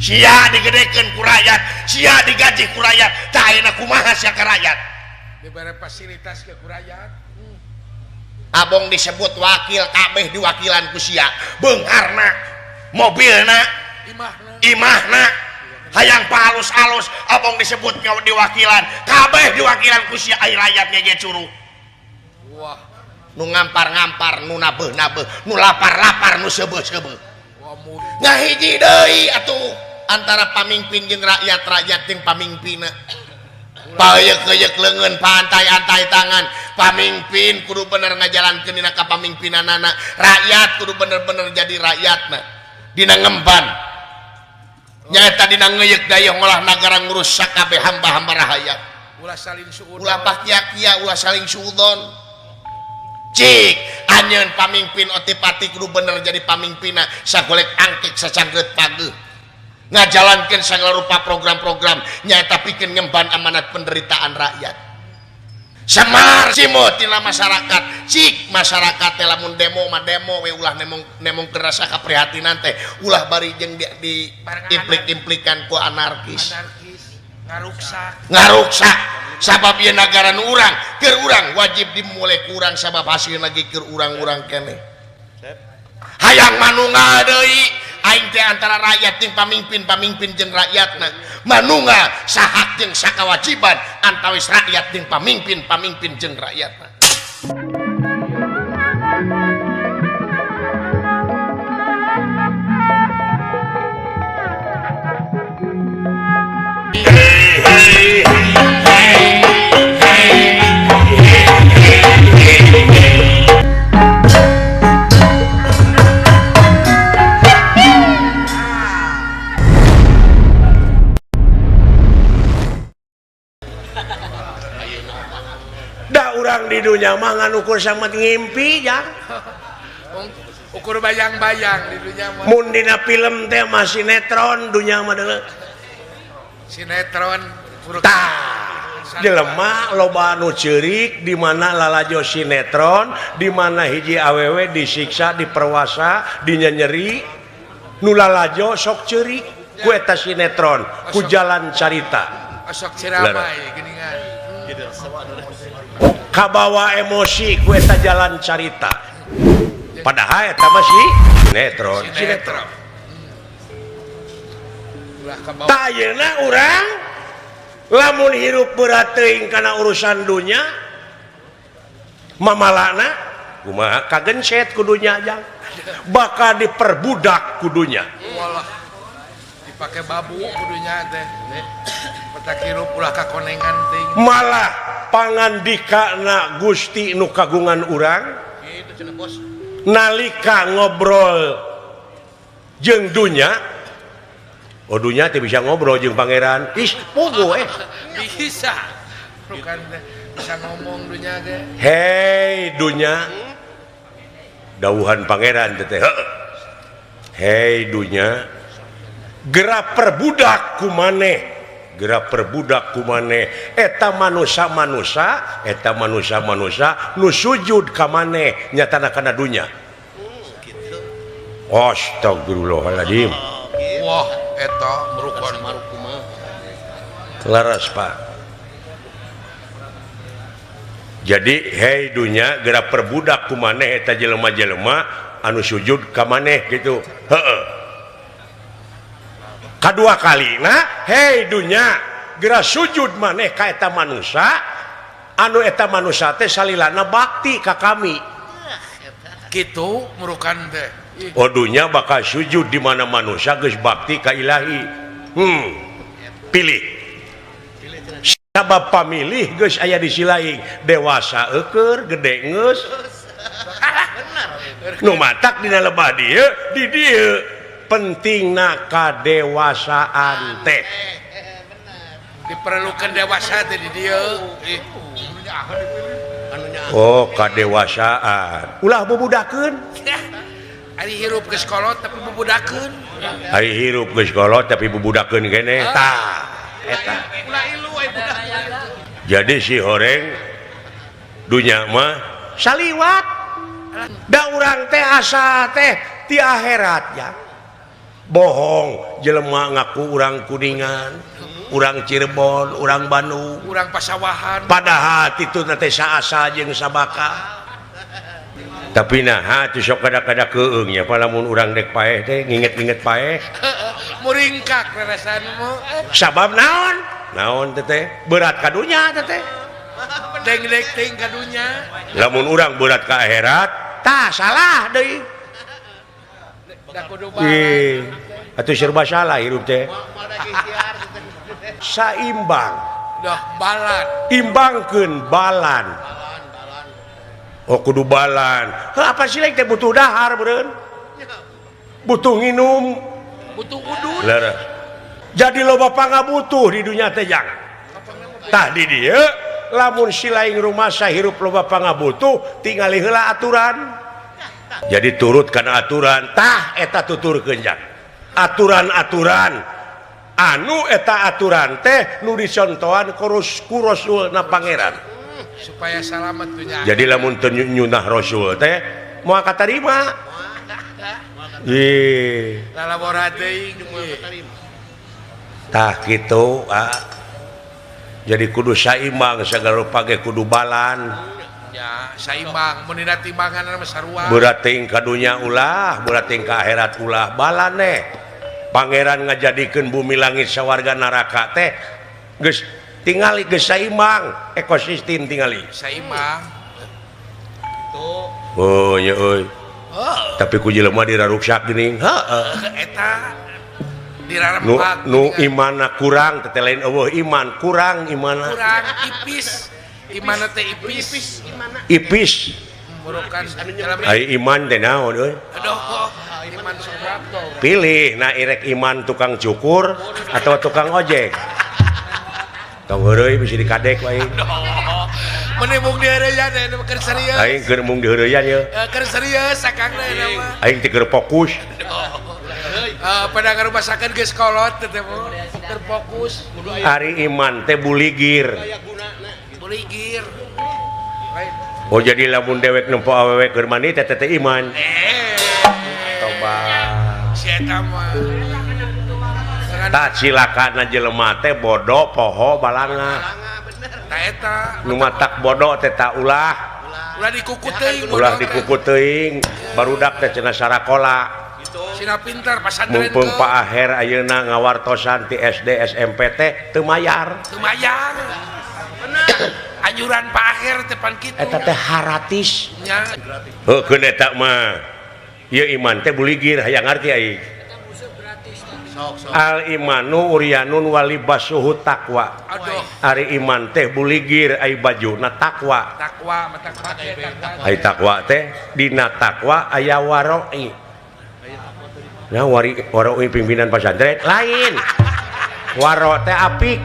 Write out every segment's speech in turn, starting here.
sia digedekeun ku rakyat, sia digaji ku rakyat, tah ayeuna kumaha sia ka rakyat? Dibere fasilitas ke ku rakyat. Abong disebut wakil kabeh diwakilan ku sia, beungharna, mobilna, imahna, hayang palus-alus abong disebut diwakilan, kabeh diwakilan ku sia ai rakyatnya ge curuh. Wah, nu ngampar-ngampar, nu nabeuh-nabeuh, nu lapar-lapar, nu seubeuh-seubeuh. Ngahiji deui atuh antara pamimpin jeung rakyat jeung pamimpinna. Payeuk-yeuk leungeun, pantai-antai tangan. Pamimpin kudu bener ngajalankeun dina kapamimpinanana, rakyat kudu bener-bener jadi rakyatna. Dina ngemban. Nyaeta dina ngeuyeuk dayeuh ngolah nagara ngurus sakabeh hamba-hamba rakyat. Ulah saling suudon. Ulah pakia-kia, ulah saling suudon. Cik, anjeun pamimpin otipati kudu bener jadi pamimpinna, sagolek angkek sacanggeut pageuh. Ngajalankeun sagala rupa program-program nyaeta pikeun ngemban amanat penderitaan rakyat. Samar simut tina masyarakat, cik masyarakat teh lamun demo mah demo we ulah nemongkeun rasa kaprihatinan teh ulah bari jeung di implik-implikan ku anarkis. Ngaruksak sabab ieu nagara nu urang, keur urang wajib dimulai ku urang sabab hasil lagi keur urang-urang keneh. Hayang manunggal deui aing teh antara rakyat jeung pamimpin jeung rakyatna. Manunggal sahak jeung sakawajiban antawis rakyat jeung pamimpin jeung rakyatna. Di dunia mah ngan ukur sangat ngimpi ya. Ukur bayang-bayang di dunia mah. Mun dina film teh mah sinetron dunia mah deuleu. Sinetron tah jelema loba anu ceurik di mana lalajo sinetron, di mana hiji awewe disiksa, diperwasa, dinyeri, nu lalajo sok ceurik ku eta sinetron, ku jalan carita. Sok ciramai geuningan. Kabawa emosi ku eta jalan carita. Padahal eta mah sinetron. Tah ayeuna urang lamun hirup berat teuing kana urusan dunya mamalana kumaha kagencet ku dunya jang bakal diperbudak ku dunya. Walah dipake babu ku dunya teh. Petak hirup ulah kakonengan teuing. Malah pangandikana Gusti nu kagungan urang nalika ngobrol jeung dunya. Oh dunya teh bisa ngobrol jeung pangeran. Ih pogo bisa. Bukan bisa ngomong dunya ge. Hei dunya. Dawuhan pangeran teh. Hei dunya. Gerak perbudak ku maneh. Gerak perbudak ku maneh eta manusia eta manusia nu sujud ka maneh nyatana kana dunya. Astagfirullahaladzim. Wah eta merukan laras Pak. Jadi hei dunya gerak perbudak ku maneh eta jelema-jelema anu sujud ka maneh gitu. Heeh. Kadua kalina hei dunya geura sujud maneh ka eta manusia anu eta manusia teh salilana bakti ka kami kitu murukan teh. Oh dunya bakal sujud di mana manusia geus bakti ka ilahi. Pilih sabab pamilih geus aya di silaing dewasa eukeur gede geus nu matak dina lebah dieu di dieu pentingna kadewasaan teh. Diperlukan dewasa teh di dieu. Oh kadewasaan ulah bubudakeun. Ari hirup geus kolot tapi bubudakeun. Ari hirup geus kolot tapi bubudakeun keneh tah eta. Ulah ilu aya budak. Jadi si horeng dunya mah saliwat. Da urang teh asa teh ti akhirat ya. bohong jelema ngaku urang Kuningan urang Cirebon urang Bandung urang Pasawahan padahal itu teh saasa jeung sabaka tapi nah sok kada-kada keungnya palamun urang dek paeh teh nginget-nginget paeh muringkak rasaanmu sabab naon teh berat kadunya teh deng-deng ting kadunya lamun urang berat ka akhirat tah salah deui da kudu balan atuh serba salah hirup teh saimbang dah balan imbangkeun balan oh kudu balan apa sih teh butuh dahar beureun butuh nginum butuh udut lara jadi loba pangabutuh di dunia teh jang tah di dieu lamun silaing rumasa hirup loba pangabutuh tingali heula aturan jadi turut kana aturan tah eta tuturkeun jang aturan-aturan anu eta aturan teh nu dicontohan ku Rasulna pangeran supaya selamat dunya jadi lamun teu nyunah Rasul teh moal katarima ye lalabora teuing tah kitu jadi kudu saimbang sagala rupa ge kudu balan ya saimbang mun dina timbangan mah sarua berat teuing ka dunya ulah berat teuing ka akhirat ulah balan pangeran ngajadikeun bumi langit sawarga neraka teh geus tingali geus saimbang ekosistem tingali saimbang tuh oh nya euy tapi ku jelema diraruksak geuning eta dirarempak nu imanna kurang teh lain eueuh iman kurang imanna kurang ipis imanna teh ipis burukan ai iman teh naon euy aduh iman sobrapto pilih na irek iman tukang cukur atau tukang ojek tong heureuy bisa dikadek wae meni mung diheureuyan anu keur serius aing keur mung diheureuyan ye keur serius sakangna mah aing teh keur fokus pada ngarumasakeun geus kolot teh mah keur fokus ari iman teh buligir buligir oh jadi lamun dewek nempo awewe keur mani teh iman tobat si eta mah tah cilakana jelema teh bodoh poho balanga tah eta nu matak bodoh teh tak ulah dikuku teuing ulah dikuku teuing barudak teh cenah sarakola sina pintar pasantren mumpung Pak Aher ayeuna ngawartosan ti SD SMP teh teu mayar anjuran Pak Aher teh pan kitu eta teh haratis nya heukeun eta mah ieu iman teh buligir hayang ngarti aing al imanu uryanun walibasuhu taqwa aduh ari iman teh buligir ai bajuna taqwa mata pake takwa ai taqwa teh dina taqwa aya waroi nah waroi pimpinan pesantren lain waro teh apik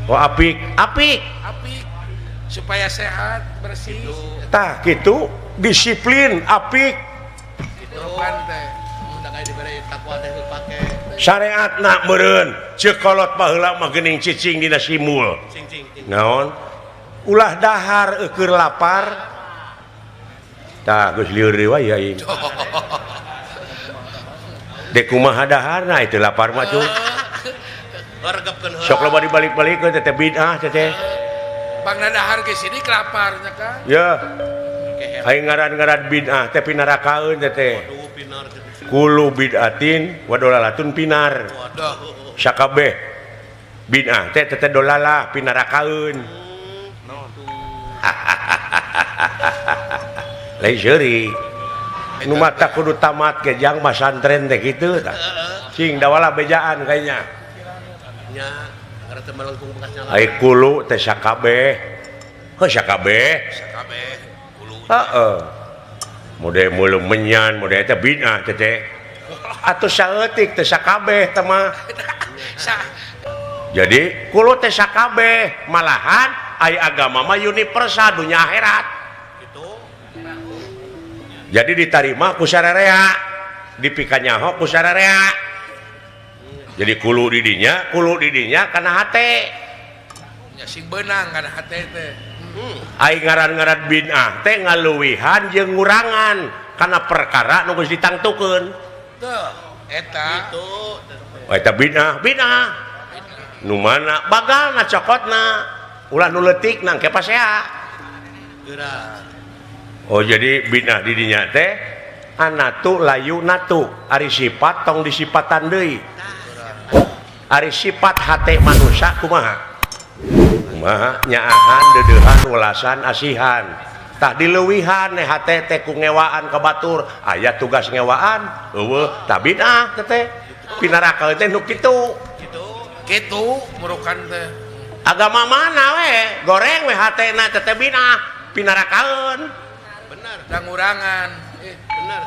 oh apik supaya sehat bersih tah kitu disiplin apik gitu kan teh syariatna meureun ceuk kolot baheula mah geuning cicing dina simul naon ulah dahar keur lapar tah geus lieur deui wae aing dek kumaha daharna itu lapar mah tuh sok loba dibalik-balikeun teh bid'ah teh bangna dahar ge sini kelapar nya kan ya aing ngaran-ngaran bid'ah teh pinarakaeun teh kulu bid'atin wa dolalatun pinar sakabeh bid'ah teh teh dolala pinarakaeun lain seuri nu mata kudu tamat ke jang pasantren teh kitu tah cing dawala bejaan kayaknya nya gara teh melengkung bekasnya ai kulu teh sakabeh sakabeh kulu heeh mode mulung menyan mode eta bid'ah teh atuh saeutik teh sakabeh teh mah jadi kulo teh sakabeh malahan ai agama mah universal dunya akhirat gitu jadi diterima ku sararea dipikanyaho ku sararea jadi kulo didinya kana hate nya sing beunang kana hate teh ai ngaran-ngaran bid'ah teh ngaluwihan jeung ngurangan kana perkara nu geus ditangtukeun eta eta bid'ah nu mana bagalna cokotna ulah nu leutik nang ke pasea. Oh jadi bid'ah di dinya teh anatu layu natu ari sifat tong disifatan deui. Ari sifat hate manusia kumaha nyaahan dedeuhan welasan asihan tak dileuwihan hate teh ku ngewaan ka batur aya tugas ngewaan eueuh tah bid'ah teh pinaraka teh nu kitu murukan teh agama mana we goreng we hatena teh bid'ah pinarakaeun bener dangurangan bener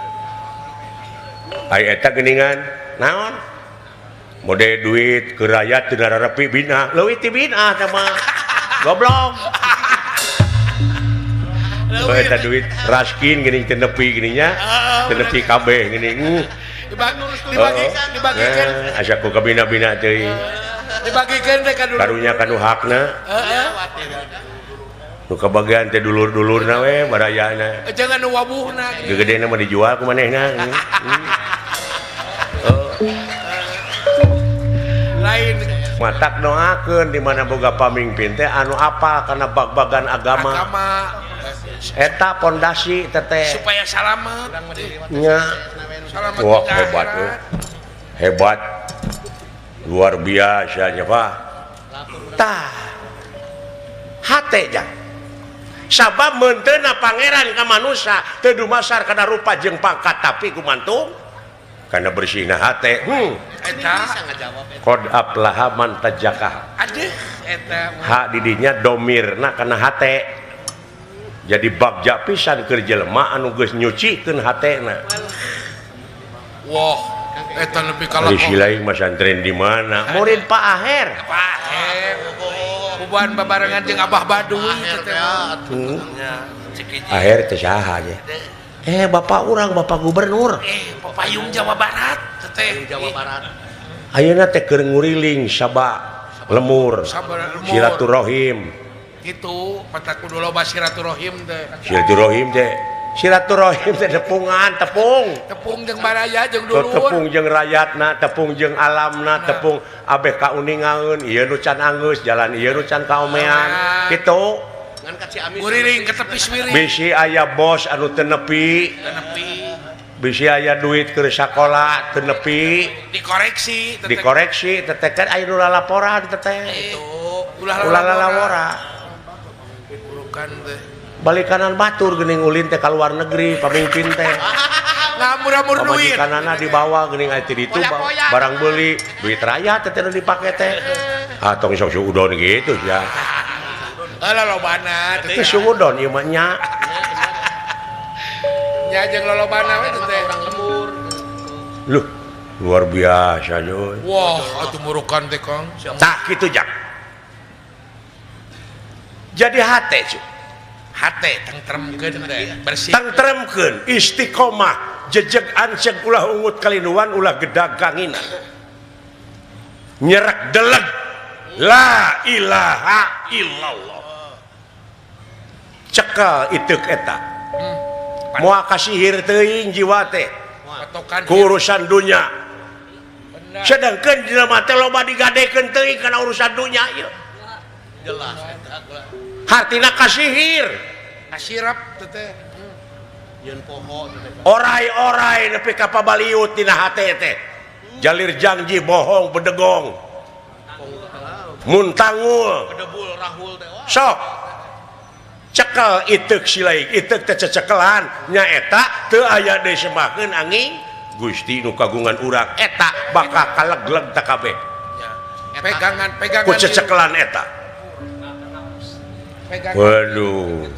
ai eta geuningan naon mode duit ke rakyat teu nararepi bid'ah leuwih ti bid'ah teh mah goblok. Eta duit raskin geuning teu nepi geuninnya teu nepi kabeh geuning dibagikan asa ku kabina-bina teuing dibagikeun teh karunya kanu hakna nu kabagian teh dulur-dulurna we barayana jangan nu wabuhna gegedena mah dijual ku manehna lain matak doakeun di mana boga pamimpin teh anu apal kana bag-bagan agama eta pondasi teteh supaya selamat nya wah hebat hebat luar biasa nya Pak tah hate jang sabab menteuna pangeran ka manusia teu dumasar kana rupa jeung pangkat tapi kumantung kana bersihna hate eta qad aflaha man tajakkah aduh eta hak didinya domirna kana hate jadi bagja pisan keur jelema anu geus nyucikeun hatena wah eta lebih kalau di silaing masantren di mana murid Pak Aher buban babarengan jeung Abah Baduy teh Aher teh saha nya bapak urang bapak gubernur Payung Jawa Barat teh Jawa Barat ayeuna teh keur nguriling sabak lemur silaturahim gitu pataku dulu silaturahim teh silaturahim teh tepung jeung baraya jeung dulur tepung jeung rakyatna tepung jeung alamna tepung abeh kauningaeun ieu nu can anggeus jalan ieu nu can kaomean kitu nguriling ke tepi swiring bisi aya bos anu teu nepi bisi aya duit keur sakola teu nepi dikoreksi teteh kan aya nu laporan teteh ulah lalawora balik kanan batur geuning ulin teh ka luar negeri pamimpin teh ngamur-amur duit kanana dibawa geuning aya di ditu barang beuli duit rakyat teh nu dipake teh tong sok udon gitu ya lolobana teh suudon ieu mah nya nya jeung lolobana we teh orang lemur luh luar biasa euy wah atuh murukan teh Kang tah kitu jak jadi hate tangtremkeun teh bersih tangtremkeun istiqomah jejeg anceg ulah ungut kalinuan ulah gedag gangina nyerek deleg la ilaha illallah cekel iteuk eta moal kasihir teuing jiwa teh ku urusan dunya sedangkeun dina mah teh loba digadekeun teuing kana urusan dunya ieu jelas hartina kasihir kasirap teh yeun poho orai-orai nepi ka pabaliut tina hate teh jalir janji bohong bedegong muntangul bedebul rahul teh sok cekel iteuk silaing iteuk teh cecekelan nyaeta teu aya deui sembahkeun angin Gusti nu kagungan urang eta bakal kalegleg teh kabeh pegangan ku cecekelan eta waduh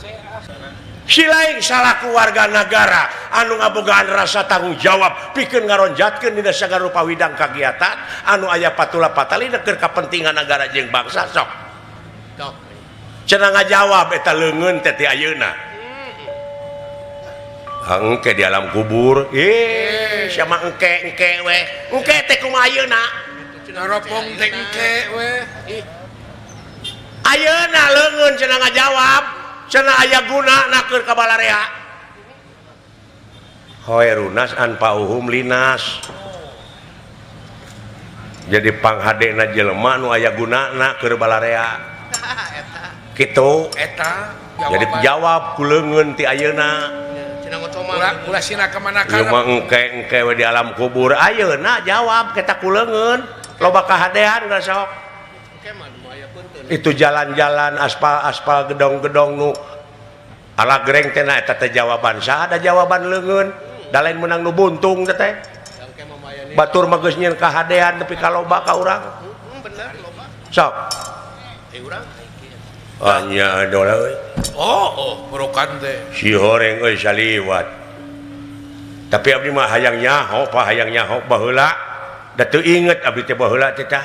silaing salaku warga negara anu ngabogaan rasa tanggung jawab pikeun ngaronjatkeun dina sagala rupa widang kagiatan anu aya patula patali keur kapentingan negara jeung bangsa sok cenah ngajawab eta leungeun teh ti ayeuna engke di alam kubur sama engke we engke teh kumaha ayeuna naropong teh engke we ayeuna leungeun cenah ngajawab cenah aya gunana keur ka balarea hoerunas anpauhum linas jadi panghadena jelema nu aya gunana keur balarea kitu eta jadi jawab kuleungeun ti ayeuna ulah sina kemana ieu mah engke we di alam kubur ayeuna jawab kita kuleungeun loba kahadean geus sok itu jalan-jalan aspal gedong-gedong nu ala gereng teh eta teh jawaban saha ada jawaban leungeun da lain menang nu buntung teh batur mah geus nyieun kahadean tapi kaloba ka urang bener loba sok urang nya dola euy berokan teh si horeng euy saliwat tapi abdi mah hayang nyaho baheula da teu inget abdi teh baheula teh tah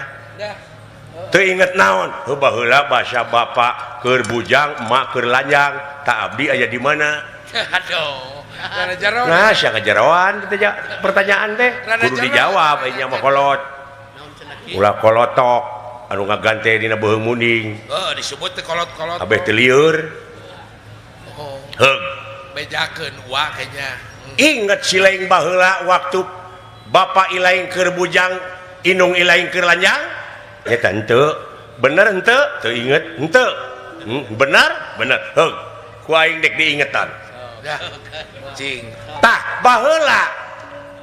teu inget naon baheula basa bapa keur bujang emak keur lanjang tak abdi aya di mana aduh rada jaro nah sia ngajarawan kitu pertanyaan teh kudu dijawab aya mah kolot ulah kolotok anu ngagante dina beuheung munding disebut teh kolot-kolot abeh teu lieur heug bejakeun wa kayaknya inget si laing baheula waktu bapa ilaing keur bujang inung ilaing keur lanjang eta henteu bener henteu teu inget henteu bener heug ku aing dek diingetan cing tah baheula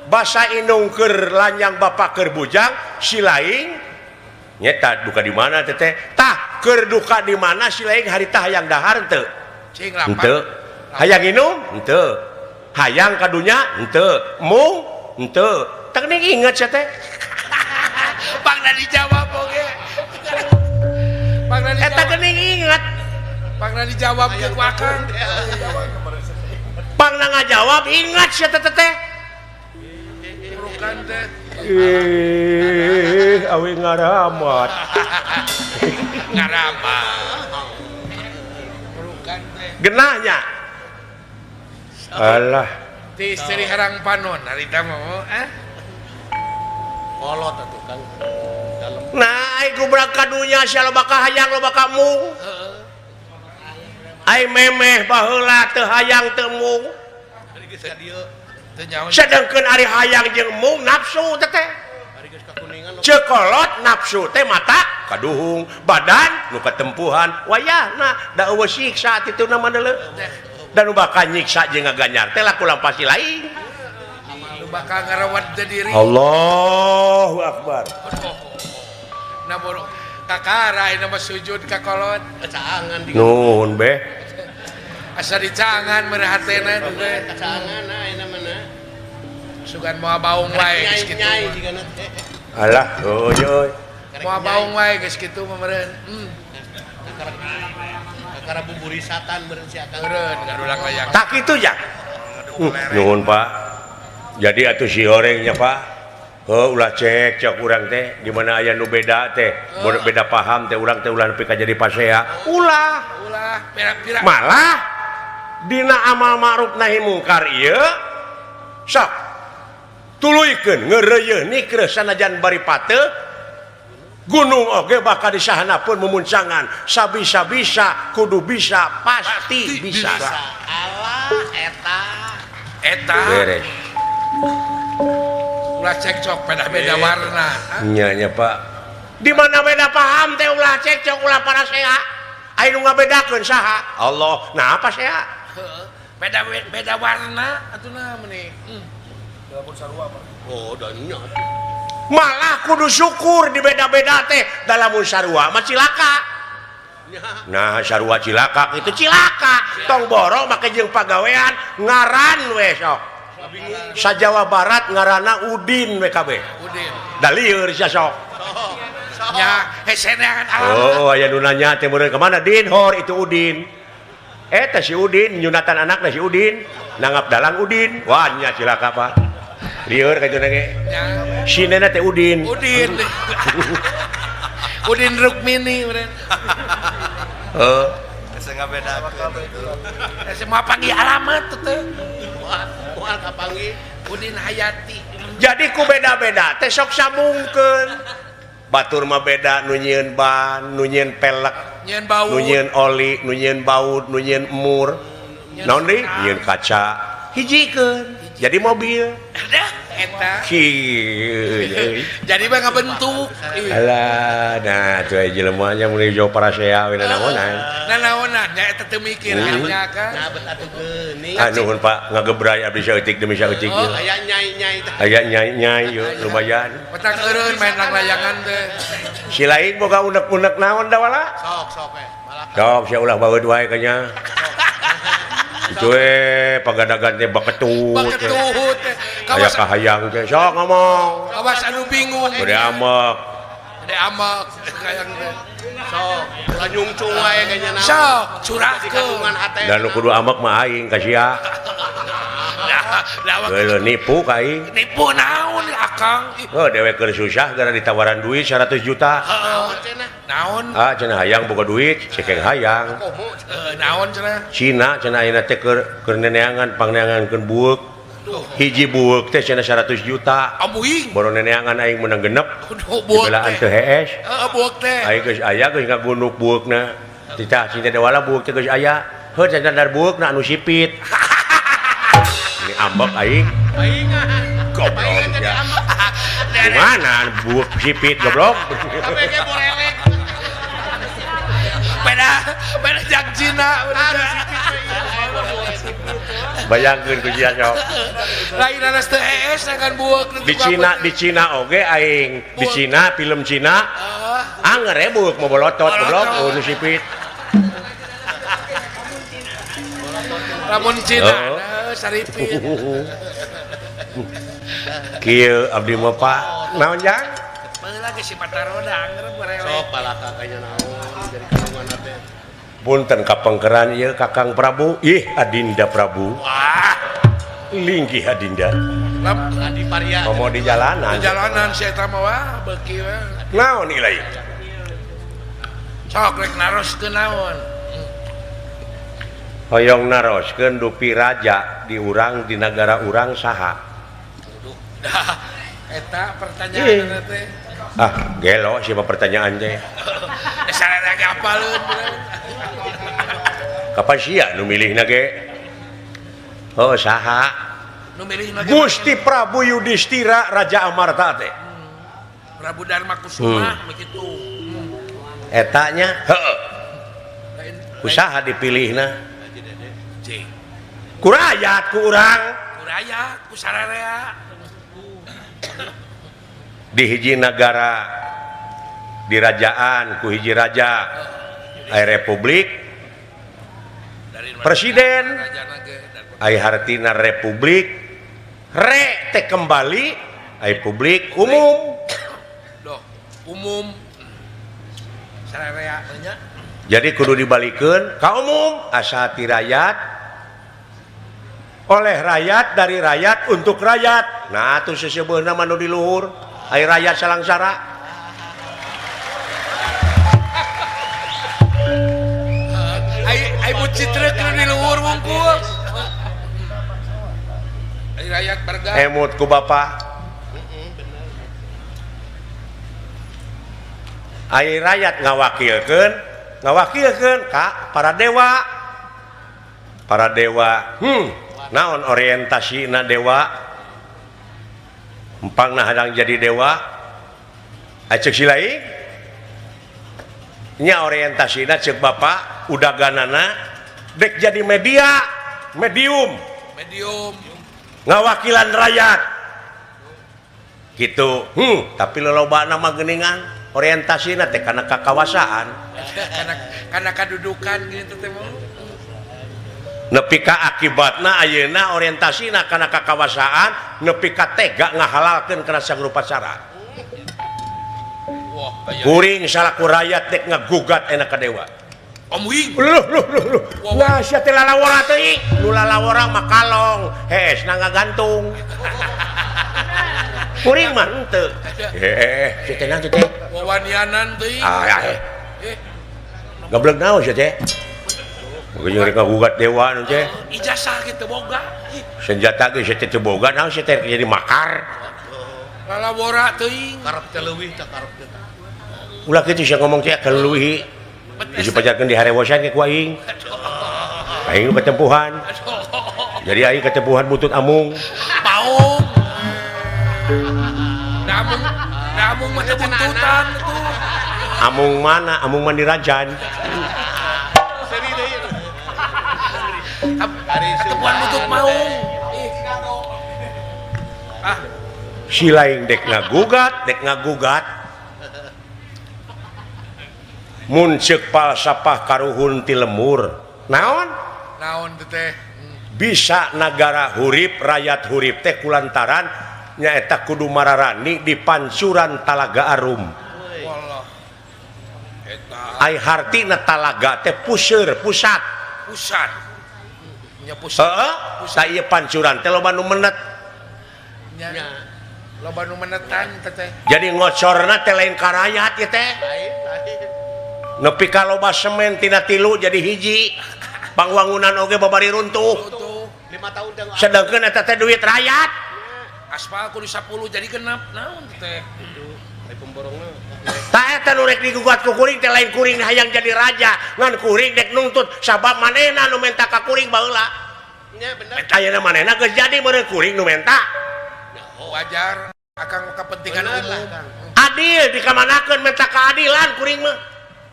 basa inung keur lanjang bapa keur bujang si laing nyeta duka di mana teh tah keur duka di mana si laing harita hayang dahar henteu cing henteu hayang inum henteu hayang kadunya henteu mung henteu teu inget sia teh pangna dijawab oge pangna eta geuning inget pangna dijawab ke akang pangna ngajawab ingat sia teh teh bukan teh awi ngaramat bukan teh genahnya alah ti istri harang panon harita mah kolot atuh kan dalam nah ai gubrak kadunya sia loba kahayang loba kamu ai memeh baheula teu hayang teu mung ari geus ka dieu teu nyaho sedengkeun ari hayang jeung mung nafsu teh ari geus kakuningan cekolot nafsu teh mata kaduhung badan nu katempuhan wayahna da eueuh siksa tituna mandeuleu dan nu bakal nyiksa jeung ngaganyar teh laku lampasi lain nu bakal ngarawat diri Allahu akbar na borok kakara ina mah sujud ka kolot caangan di nuhun beh asa dicangan merehatena tuh teh caangan ayeuna mana sugan moal baung wae geus kitu nyai jigana teh alah euy moal baung wae geus kitu mah meureun kakara buburisatan meureun si akang meureun ngadulang layang tak kitu ya nuhun Pak jadi atuh si horengnya Pak ulah cek urang teh di mana aya nu beda teh beda paham teh urang teh ulah nepi ka jadi pasea ulah pira-pira malah dina amal ma'ruf nahi mungkar ieu sok tuluykeun ngeureuyeuh nikreun sanajan bari pateu gunung oge bakal disahanapeun mumuncangan sabisa-bisa kudu bisa pasti bisa Allah eta beres ulah cekcok beda-beda warna nya Pak di mana beda paham teh ulah cekcok ulah parasea aya nu ngabedakeun saha Allah nah apa saya beda warna atuna meuni oh dan nya malah kudu syukur di beda-beda teh dalam sarua mah cilaka nah sarua cilaka itu cilaka tong boro make jeung pagawean ngaran we sok sa Jawa Barat ngaranna Udin WKB Udin da lieur sia sok nya heseneangan alam oh aya nu nanya teh meureun ka mana Din hor itu Udin eta si Udin nyunatan anakna si Udin nangap dalang Udin wah nya cilaka Pak lieur ka itu ge sinena teh Udin Udin Rukmini meureun Asa ngabeda semua panggil alamat teh moal kapanggih Udin Hayati jadi ku beda-beda teh sok samungkeun batur mah beda nu nyieun ban nu nyieun pelek nyeun bau nu nyieun oli nu nyieun baut nu nyieun mur naon deui nyieun kaca hijikeun jadi mobil ada eta Kieu. jadi mah ngabentuk Alah, nah tuh jelema nya mulai jauh parasea we naonan. nanaonan nya eta teu mikir nya kan Nah, atuh geuning. Nuhun Pak ngagebray abdi saeutik demi saeutik. Aya nyai-nyai teh. Aya nyai-nyai yeuh lumayan. petak eureun main layangan teh Si lain boga unek-unek naon da wala? Sok malah Sok sia ulah baeud wae kanya. Itu pagadagan teh baketut. baketut teh Aya kawas kahayang teh sok ngomong. kawas anu bingung Bade amek. de amak kayang teh sok ulah nyungcung wae kayaknya naon. sok curahkeun Kandungan hate. Dan nu kudu amek mah aing ka sia. lawak Geuleuh nipu ka aing. nipu naon akang Oh dewe keur susah gara ditawaran duit 100 juta. Naon cenah? naon Ah cenah hayang boga duit, cekeng hayang. Komo. naon cenah Cina cenah ayeuna teh keur neneangan pangneangankeun bueuk. Hiji bueuk teh cenah 100 juta. amuing Baru neneangan aing menang genep. kudu buek Dibelaan teu teh hees. buek teh Aing geus aya geus ngagunuk bueukna. Titah cinta dewala bueuk teh geus aya. Heuh cenah dar bueukna anu sipit. Ini ambek aing. Goblok ya. Gimana bueuk sipit goblok? Tapi ge borelek. beda jak Cina Bayangkeun ku sia sok. lain anas teu hees dengan buek Di Cina oge aing. Di Cina film Cina anger ya bueuk mau bolotot goblok nu sipit. lamun Cina Oh. saripin Kieu abdi mah Pak. Naon jang? baheula ge si mata roda anger borelek Sok balaka kayaknya naon jadi kandungan hate. Punten kapengkeran ieu Kakang Prabu. Ih Adinda Prabu. wah Linggih Adinda. lam Adi Paria. Mau di jalanan. jalanan si eta mah wah beuki wah Naon ieu lain? sok rek naroskeun naon Hoyong naroskeun dupi raja di urang di negara urang saha? dah eta pertanyaan teh Ah, gelo siapa pertanyaan teh. dasar lagi apaleun Kapan sia nu milihna ge? Oh, saha? nu milih lagi Gusti Prabu Yudhistira Raja Amarta teh. Prabu Dharma Kusuma begitu Etanya, heueuh. lain Usaha dipilihna. cing Ku rakyat ku urang. kuraya kusararea Di hiji negara di rajaan ku hiji raja aya republik dari presiden rajana ge dan aya hartina republik re teh kembali aya publik umum doh umum sararea nya jadi kudu dibalikeun ka umum asa ti rakyat oleh rakyat dari rakyat untuk rakyat nah atuh seseubeuna mah nu di luhur aya rakyat salangsara ai buat citra kena di luhur wungkul ai rakyat barga emut ku bapa aya rakyat ngawakilkeun ka para dewa naon orientasina dewa empangna hadang jadi dewa acek si lain nya orientasina cek bapa udaganana dek jadi medium ngawakilan rakyat gitu tapi lolobana mah geuningan orientasina teh kana kakawasaan karena kedudukan gitu teh nepi ka akibatna ayeuna orientasina kana kakawasaan nepi ka tega ngahalalkeun kana sagrupa cara kuring salaku rakyat dek ngagugat enak ka dewa Om Wing Loh. Nah, sia teh lalawara teh. Nu lalawara mah kalong, hees na ngagantung. Kuring mah henteu. Sia teh naon teh? wawanianan teh Gablek naon sia teh? Mungkin rek ngagugat dewa nu teh. ijazah gitu boga Senjata ge sia teh teu boga naon sia teh jadi makar. lalawara teuing Karep teh leuwih teh karep teh. Ulah kitu sia ngomong teh ka leuwih. Bisa pajarkeun di harewosan ke ku aing. Aing nu ketempuhan. Jadi aing ketempuhan butut amung. paung amung mah teu buntutan tuh. Amung mana? Amung mandi rajan. Seri deui. Tepuan butut maung. Ih. Ah, Si lain dek ngagugat. Mun ceuk pal sapah karuhun ti lemur. Naon? naon teh teh? Bisa negara hurip rakyat hurip teh kulantaran nyaeta kudu mararani di pancuran Talaga Arum. Wallah. Eta Ai hartina talaga teh puseur pusat. pusat. Nya pusat. Heeh. Ta ieu pancuran teh loba nu menet. Nya loba nu menetan teh teh. Jadi ngocorna teh lain ka rakyat ieu teh. Nepi ka loba semen tina 3 jadi hiji. Pangwangunan oge babari runtuh. Tuh 5 tahun dah. Sedangkeun eta teh duit rakyat. aspal kudu 10 jadi genep naon teh? Ai pemborongna. Ta eta nu rek digugat ku kuring teh lain kuring hayang jadi raja, ngan kuring dek nuntut sabab manehna nu menta ka kuring baheula. Nya bener. Ayeuna manehna geus jadi meureun kuring nu menta. Wajar akan kepentingan Bener lah, umum. Kang. Adil dikamanakeun menta keadilan kuring mah.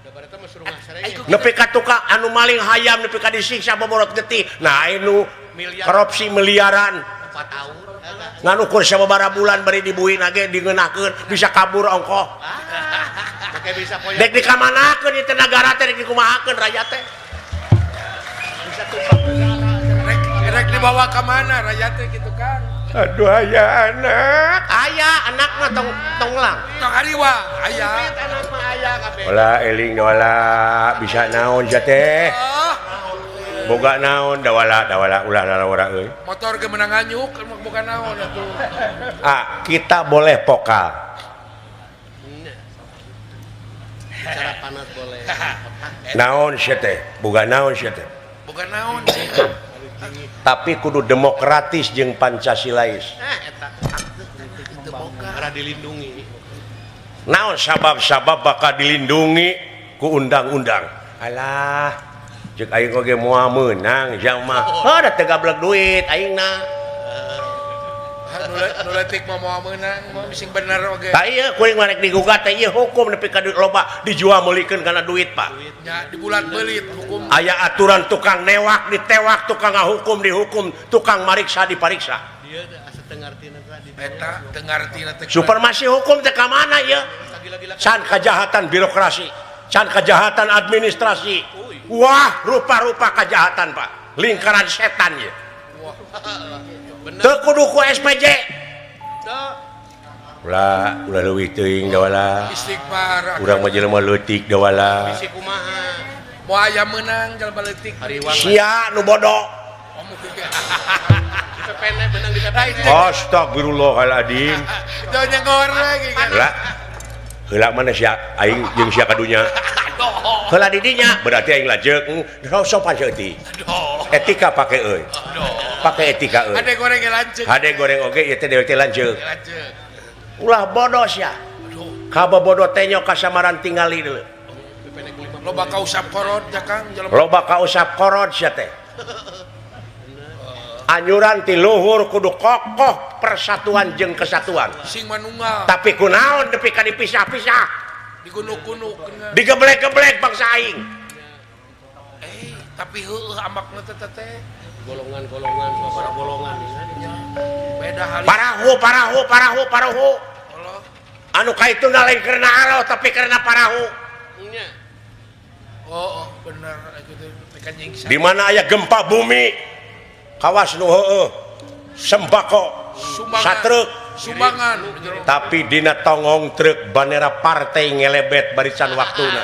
Da bareta mah suruh ngasarenya. Nepi ka tukang anu maling hayam nepi ka disiksa boborot getih. Nah anu korupsi miliaran. 4 tahun. Ngan ukur sababaraha bulan bari dibuin age dingeunahkeun bisa kabur ongkoh. Make bisa poya. Dek dikamanakeun ieu teh nagara teh dek dikumahakeun rakyat teh. Bisa tumpah negara. Rek dibawa ke mana rakyat teh gitu kan? Aduh aya anak. Aya anak mah tong lang. Tong hariwa aya. Anak mah aya kabeh. Wala eling wala bisa naon ja teh. Ah, Boga naon da wala ulah lalawara euy. motor ge menang anyuk bukan naon atuh. Ah, kita boleh vokal. Cara panas boleh. Naon sia teh? Boga naon sia teh? Bukan naon. Tapi kudu demokratis jeung Pancasilais. Eta itu boga. Karena dilindungi. Naon sabab-sabab bakal dilindungi ku undang-undang. Alah, ceuk aing oge moal meunang jalma. Da teu gablek duit aingna. Nu leutik mah moal meunang mah bising bener oge. Tah ieu kuring marek digugat teh ieu hukum nepi ka loba dijual meulikeun kana duit, Pak. Nya di bulan beulit hukum. Aya aturan tukang newak ditewak, tukang ngahukum dihukum, tukang mariksa dipariksa. Dia asa teu ngartina tadi. Eta teu ngartina teh. Supremasi hukum teh ka mana ieu? Gila-gila. Can kejahatan birokrasi, can kejahatan administrasi. Wah, rupa-rupa kejahatan, Pak. Lingkaran setan ieu. Bener. Teu kudu ku SPJ. Teu. Ulah leuwih teuing da wala. Istighfar. Urang mah jelema leutik da wala. Bisi kumaha. Moal aya meunang jalma leutik. Hariwang. Sia nu bodoh. Dipepene benang dipepene. Astagfirullahaladzim. Itu nyenggor lagi kan. Heula mana sia aing jeung sia kadunya. Heula di dinya berarti aing lajeng sopan seutik. Etika pake euy. Pake etika euy. Ade goreng lanceuk. Hade goreng oge ieu teh dewe teh lanceuk. Lanceuk. Ulah bodoh sia. Kabobodo teh nyok kasamaran tingali deuleu. Loba kausap korot ya Kang jalma. Loba kausap korod sia teh. Anyuran ti luhur kudu kokoh persatuan jeung kesatuan. Sing manunggal. Tapi kunaon nepi ka dipisah-pisah. Digunuk-gunuk. Digeblek-geblek bangsa aing. Tapi heueuh ambakna teh teh. Golongan-golongan, beberapa golongan. Beda hal. Parahu. Allah. Anu kaituna lain karena aro tapi karena parahu. Nya. Oh, bener itu teh tekan nyingsa. Di mana aya gempa bumi, kawas nu heueuh, sembako, satruk, Sumbangan. tapi dina tongong truk bandera partai ngelebet barisan waktuna.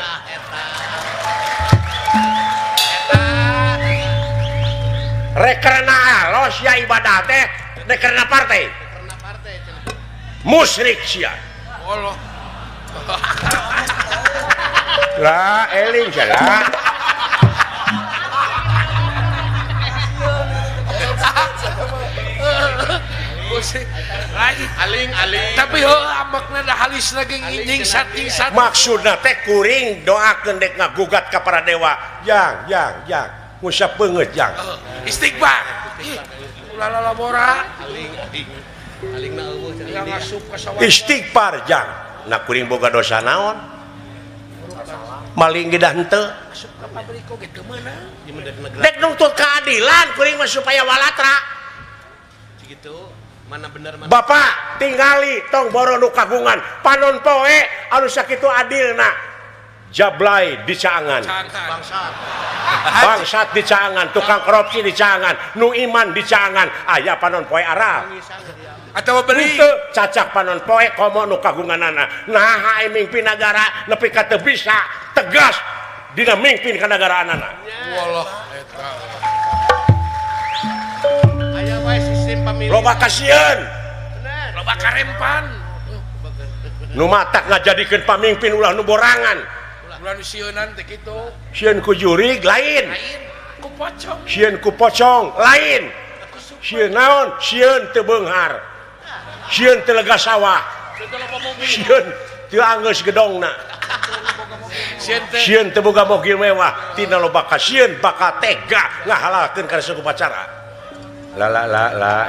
Rek karena alos ya ibadah teh, rek karena partai. Karena partai. Musyrik sia. Allah. Lah eling salah. Lagi Aling. tapi heueuh ambakna da halis lagi nyingsat. Maksudna teh kuring doakeun dek ngagugat ka para dewa. Yang. Ngusap beungeut yang. Istighfar. Ulah lalabora. Aling na eueuh. Yang ngasup ka sawah. Istighfar yang. na kuring boga dosa naon maling gedah henteu Masuk ke pabrik kok gitu mana? dek nuntut keadilan kuring mah supaya walatra gitu mana benar mana Bapak tinggali tong boro nu kagungan panon poe anu sakitu adilna jablay di Caangan bangsat di Caangan tukang korupsi di Caangan nu iman di Caangan aya panon poe Arab Atau beli Henteu cacak panon poe komo nu kagunganana nah ai mimpi negara nepi ka teu bisa tegas dina mimpi ka negaraanana wallah eta. aya wae sistem pemilihan loba kasieun Loba karempan. nu matak ngajadikeun pamimpin ulah nu borangan Ulah sieunan teh kitu. sieun ku jurig lain Lain ku pocong. sieun ku pocong lain sieun naon sieun teu beunghar sieun teu lega sawah sieun teu anggeus gedongna Sieun teh sieun teu boga mobil mewah tina loba ka sieun bakal tega ngahalalkeun ka suku pacara la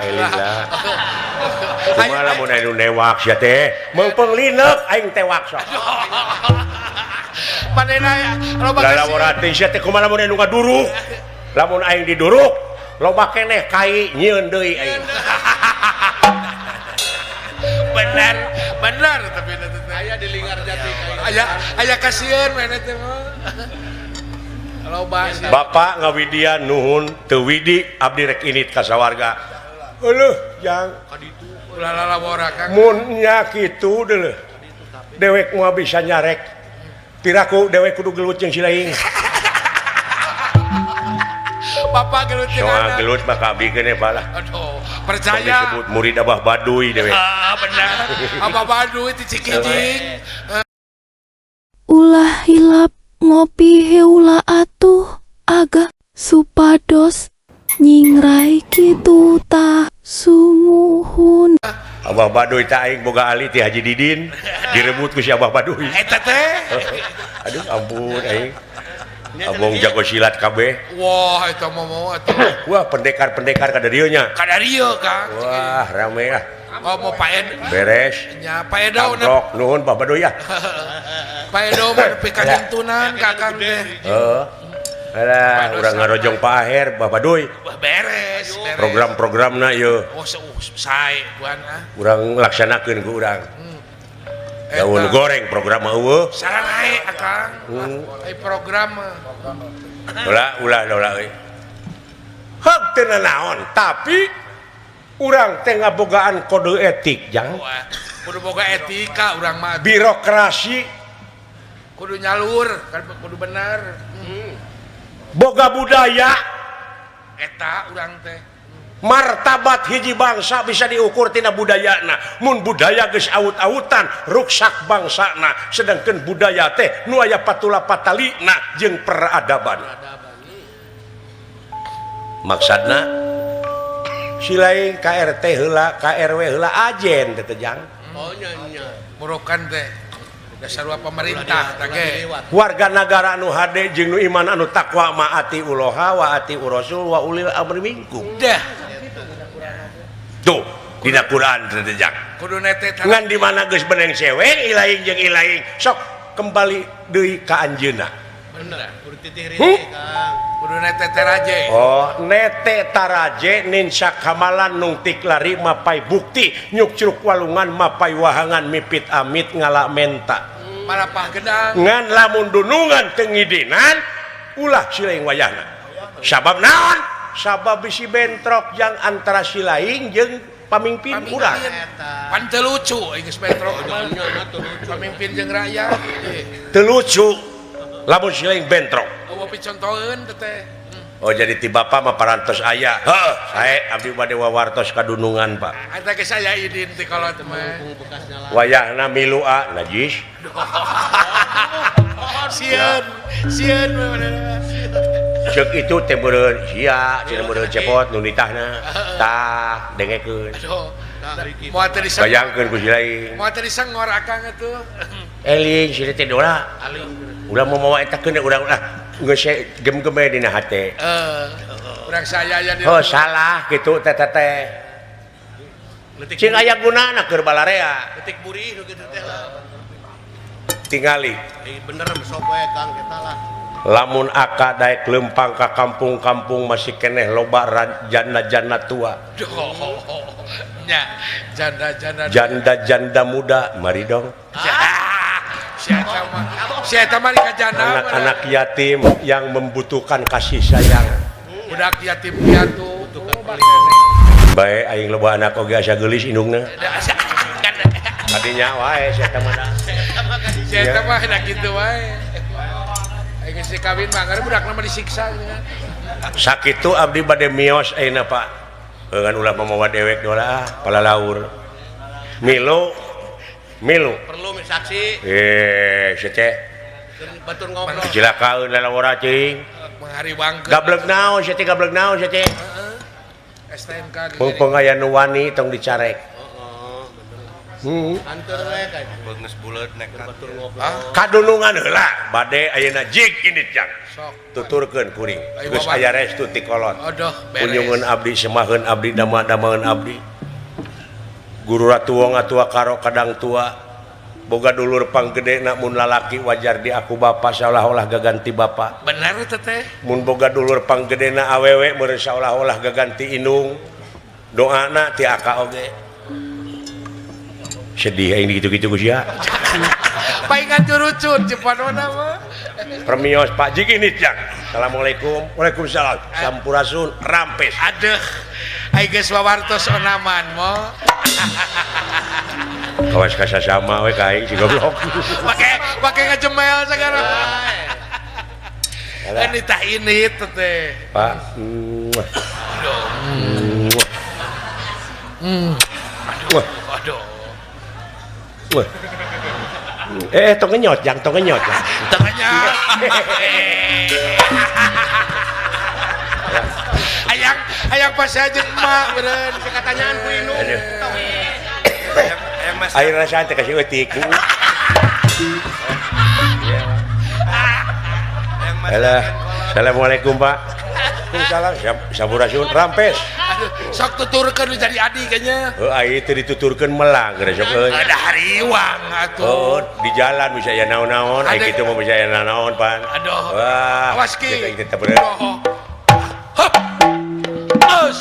eling la kumaha lamun anu newak sia teh meungpeung lineuk aing tewak sok panena loba la kasih. laborati sia teh kumaha lamun anu ngaduruk lamun aing diduruk loba keneh kai nyieun deui aing benar tapi eta teh aya di Linggar Jati aya kasieun mana teh mah. Loba sih. Bapak ngawidian nuhun teu widi abdi rek init ka sawarga eueuh jang Ulah labora Kang. mun nya kitu deuleuh dewek moal bisa nyarek tiraku dewek kudu gelut jeung silaing Bapak gelut jeung soal anak. gelut mah kabikeun we balah Aduh, Tong percaya. disebut murid Abah Baduy dewek Benar. Apa badu itu cikijing. Ulah hilap ngopi heula atuh aga supados nyingrai kitu tah sumuhun. Abah Baduy teh aing boga ali ti Haji Didin direbut ku si Abah Baduy Eta teh. aduh ampun aing abong jago silat kabeh Wah, eta mah mau atuh. wah pendekar-pendekar kada dieu nya Kadario Kang. wah rame lah Oh mau paed. beres Nya paedo na. Amprok nuhun Pak Baduy ya Paedo mah nepi ka tuntunan Kakang teh. heeh alah urang ngarojong Pak Aher Pak Baduy Wah beres. program-programna ieu Oh sae buan ah. urang laksanakeun ku urang daun goreng program eueuh Sarang ae Akang. Ai program mah. ulah euy hak teu naon tapi urang teh ngabogaan kode etik jang Wah, kudu boga etika urang mah. birokrasi Kudu nyalur, kan kudu bener. boga budaya Eta urang teh. martabat hiji bangsa bisa diukur tina budayana mun budaya geus aut-autan ruksak bangsana sedangkan budaya teh nu aya patula patalina jeung peradaban maksudna silaing KRT heula KRW heula ajen teh jang oh nya Murokan teh. Dasar pemerintah tage. warga negara anu hade jeung nu iman anu takwa maati uloha wa ati urasul wa ulil amri minkum Dah, tuh dina Quran teh jang kudu nete ngan di mana geus beneng cewek ilaing jeung ilaing sok kembali deui ka anjeunna bener kudu titih-ritih Kang kudu nete teraje. oh nete taraje ninsak hamalan nungtik lari mapai bukti nyuk curug walungan mapai wahangan mipit amit ngala menta Malapah gedang. ngan lamun dunungan tengidinan ulah silaing wayahna sabab naon sabab bisi bentrok yang antara silaing jeung pamimpin urang Pan teu lucu geus metro. Pamimpin jeung rakyat. teu lucu lamun silaing bentrok Eueuh picontoheun teh. oh jadi ti bapa mah parantos aya heuh sae abdi bade wawartos kadunungan Pak Eta ge saya idin ti kolot mah. wayahna milua najis Sieun bener. ceuk itu teh meureun sia cenah meureun cepot nu nitahna tah dengekeun Aduh. Moal teu disang. bayangkeun ku silaing Moal teu disangor Akang atuh. eling si teh dola ulah mau mawa eta keun urang ulah geus gem-geme dina hate Urang saya aya di. oh salah kitu teh cing aya gunana keur balarea detik burih nu kitu teh lah tingali Bener sopoe Kang kita lah. lamun aka daek lempang ka kampung-kampung masih keneh loba janda-janda tua nya janda-janda janda-janda muda mari dong si eta mah ka janda anak-anak yatim yang membutuhkan kasih sayang budak yatim piatu bae aing loba anak oge asa geulis indungna kadinya wae si eta mah si eta mah da kitu wae aing geus kawin mah ngare budakna mah disiksa nya sakitu abdi bade mios ayeuna Pak kan ulah mamawa dewek doa palalaur milu Perlu saksi. sece Batur ngobrol. cilakaeun lalawara cing menghari bangkeun gablek naon sece gablek naon sece STNK mumpung aya nu wani tong dicarek Antur we kayak beungeus buleut nekat batur ngobrol. kadunungan heula bade ayeuna jig ini jang sok tuturkeun kuring geus aya restu ti kolot aduh kunjungan abdi semaheun abdi dama-damaeun abdi guru ratuwa ngatua karo kadang tua boga dulur panggede na mun lalaki wajar di aku bapa seolah-olah gaganti bapa bener teh mun boga dulur panggedena awewe meureun seolah-olah gaganti indung doana ti aka oge sedih aing gitu-gitu ku sia paingan curucun cepanona mah permios Pak Jiki Nitjang assalamualaikum waalaikumsalam sampurasun rampes aduh aing geus wawartos onaman moh kawas kasasama we ka aing si goblok pake ngejemel sekarang kan ditah ini teh Pak aduh tong ngenyot jang tengahnya ayang pas aja emak beren Katanyaan ku indung. air rasa teh kasih wetik Halo assalamualaikum Pak waalaikumsalam sampurasun rampes aduh sok tuturkeun jadi adi kayaknya ai teu dituturkeun melang geus sok euy ada hariwang atuh di jalan bisa ya naon-naon ai kitu mah bisa ya naon pan aduh wah awas ki aing teh bener hop us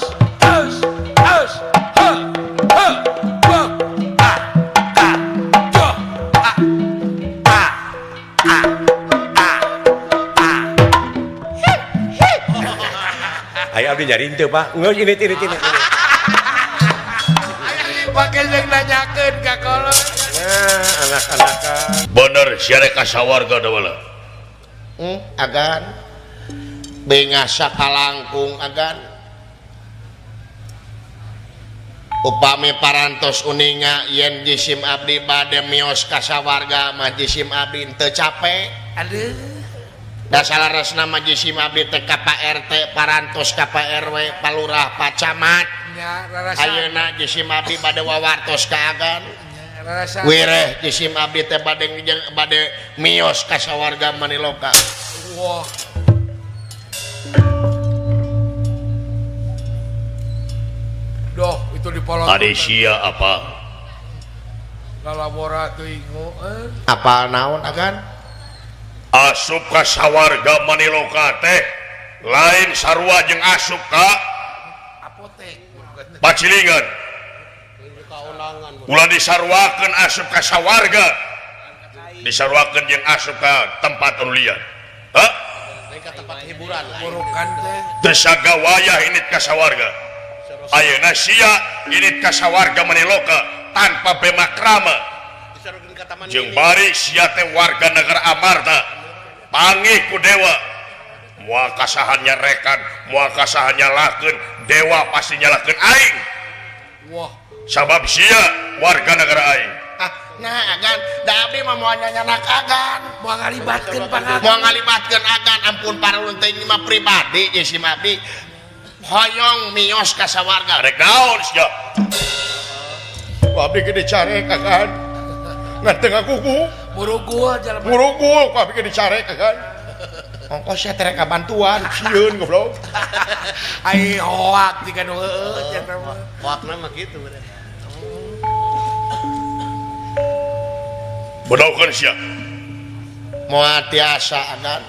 Ayo abdi nyariin teu Pak ngeus ini pakai yang nanyakeun ka kolot anak-anakan bener siare kasawarga da wala agan bengasa kalangkung agan upami parantos uninga yen jisim abdi bade mios kasawarga mah jisim abdi teu capek aduh da salaresna mah jisim abdi teh ka Pak RT parantos ka Pak RW palurah Pak Camat nya rarasa ayeuna jisim abdi bade wawartos ka agan rarasa wireh jisim abdi teh bade mios kasawarga Maniloka wah doh itu di polon Adesia apa ngalabora teuing apa naon agan asup ka sawarga Maniloka teh lain sarua jeung asup ka apotek Pacilingan ulah disarwakeun asup ka sawarga disarwakeun jeung asup ka tempat anu liar hah Tempat hiburan. burukan teh teu sagawayah init ka sawarga ayeuna sia init ka sawarga Maniloka tanpa bemakrama jeung bari sia teh warga negara Amarta pangih ku dewa moal kasahan nyarekan moal kasahan nyalakeun dewa pasti nyalakeun aing wah sabab sia warga negara aing nah agan da abdi mah moal nyanyana agan mau ngalibatkeun pangan mau ngalibatkeun agan ampun parulun teh ini mah pribadi jeung si abdi hoyong mios ka sawarga rek naon sia abdi ge dicarek agan ngan teu ngakuku burugul jalan murugul ku abdi ge dicarek agan ongkos sia teh rek bantuan sieun goblok ai hoak tiga nu heueuh cenah mah Wakna mah gitu bener. bedaukeun sia moal tiasa agan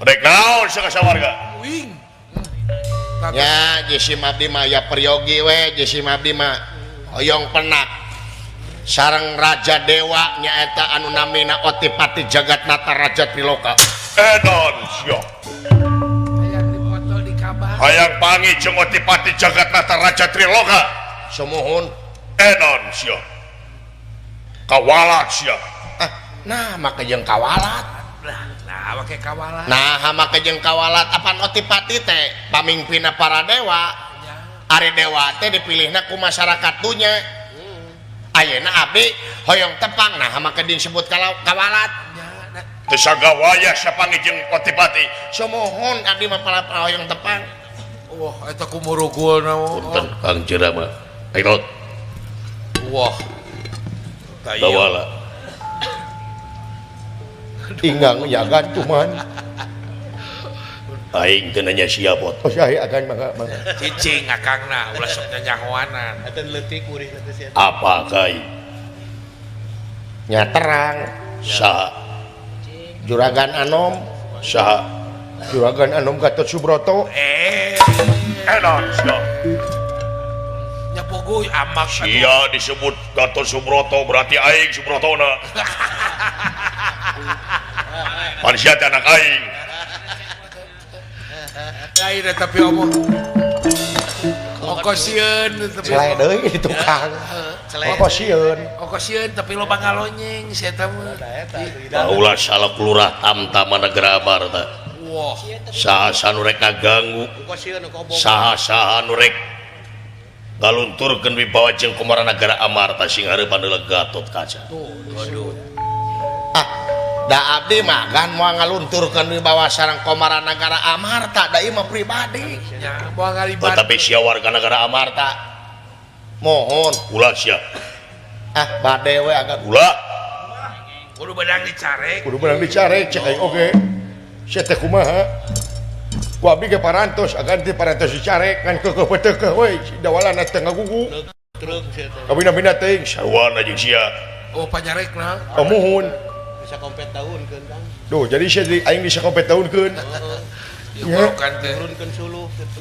rek naon sakasa warga Wing. nya jisim abdi mah ya peryogi we jisim abdi mah hoyong penak sareng raja dewa nyaeta anu namina Otipati Jagatnata Raja Triloka edan sia Hayang dipoto di kabar. hayang pangi jeung Otipati Jagatnata Raja Triloka sumuhun edan sia kawalat sia nah maka jeung kawalat Nah, pakai kawalan. nah maka jeung kawalat apaan Otipati teh pamimpinna para dewa ari dewa teh dipilihna ku masyarakat dunya ayeuna abdi hoyong tepang nah maka disebut kawalat teu sagawaya sapangi jeung Otipati sumuhun abdi mah pala hoyong tepang Wah, eta kumurugul naon. Kang Jera mah pilot Wah. bawala tinggal jagan cuman aing teu nanya siapot oh saya akan mangga Cicing akangna ulah sok nyanyahoanan. Eta leutik urih nanti sia. apa kai nya terang saha juragan anom saha juragan anom Gatot Subroto edan sia Nya pogoy amak sia disebut Gatot Subroto berarti aing Subrotona manusia teh anak aing lain tapi omong. Okosieun tapi celai deui di tukang Celek. apa sieun okosieun tapi loba ngalonyeng si eta mah. Paulah salah kelurah tamtama negara Amarta Wah, saha nu rek ngaganggu Kosieun kobong. saha nu rek galunturkeun wibawa jeung kumara negara Amarta sing hareupan heula Gatot Kaca waduh. da abdi mah kan moal ngalunturkeun wibawa sareng komara negara Amarta da ieu mah pribadi Nya moal ngalibat. tetapi sia warga negara Amarta mohon ulah sia bade we agak ulah Kudu bedang dicarek. kudu beunang dicarek cek aing oge sia teh kumaha ku abdi ge parantos agan teh parantos dicarek kan keukeuh peteukeun we dawalana teh ngagugu Truk sia teh. kabina-bina teuing sarwana jeung sia Oh, panyarekna. mohon Bisa kompet tahun kan Kang. duh jadi sia aing bisa kompet tahunkeun Ya kan teh. Turunkeun suluh gitu.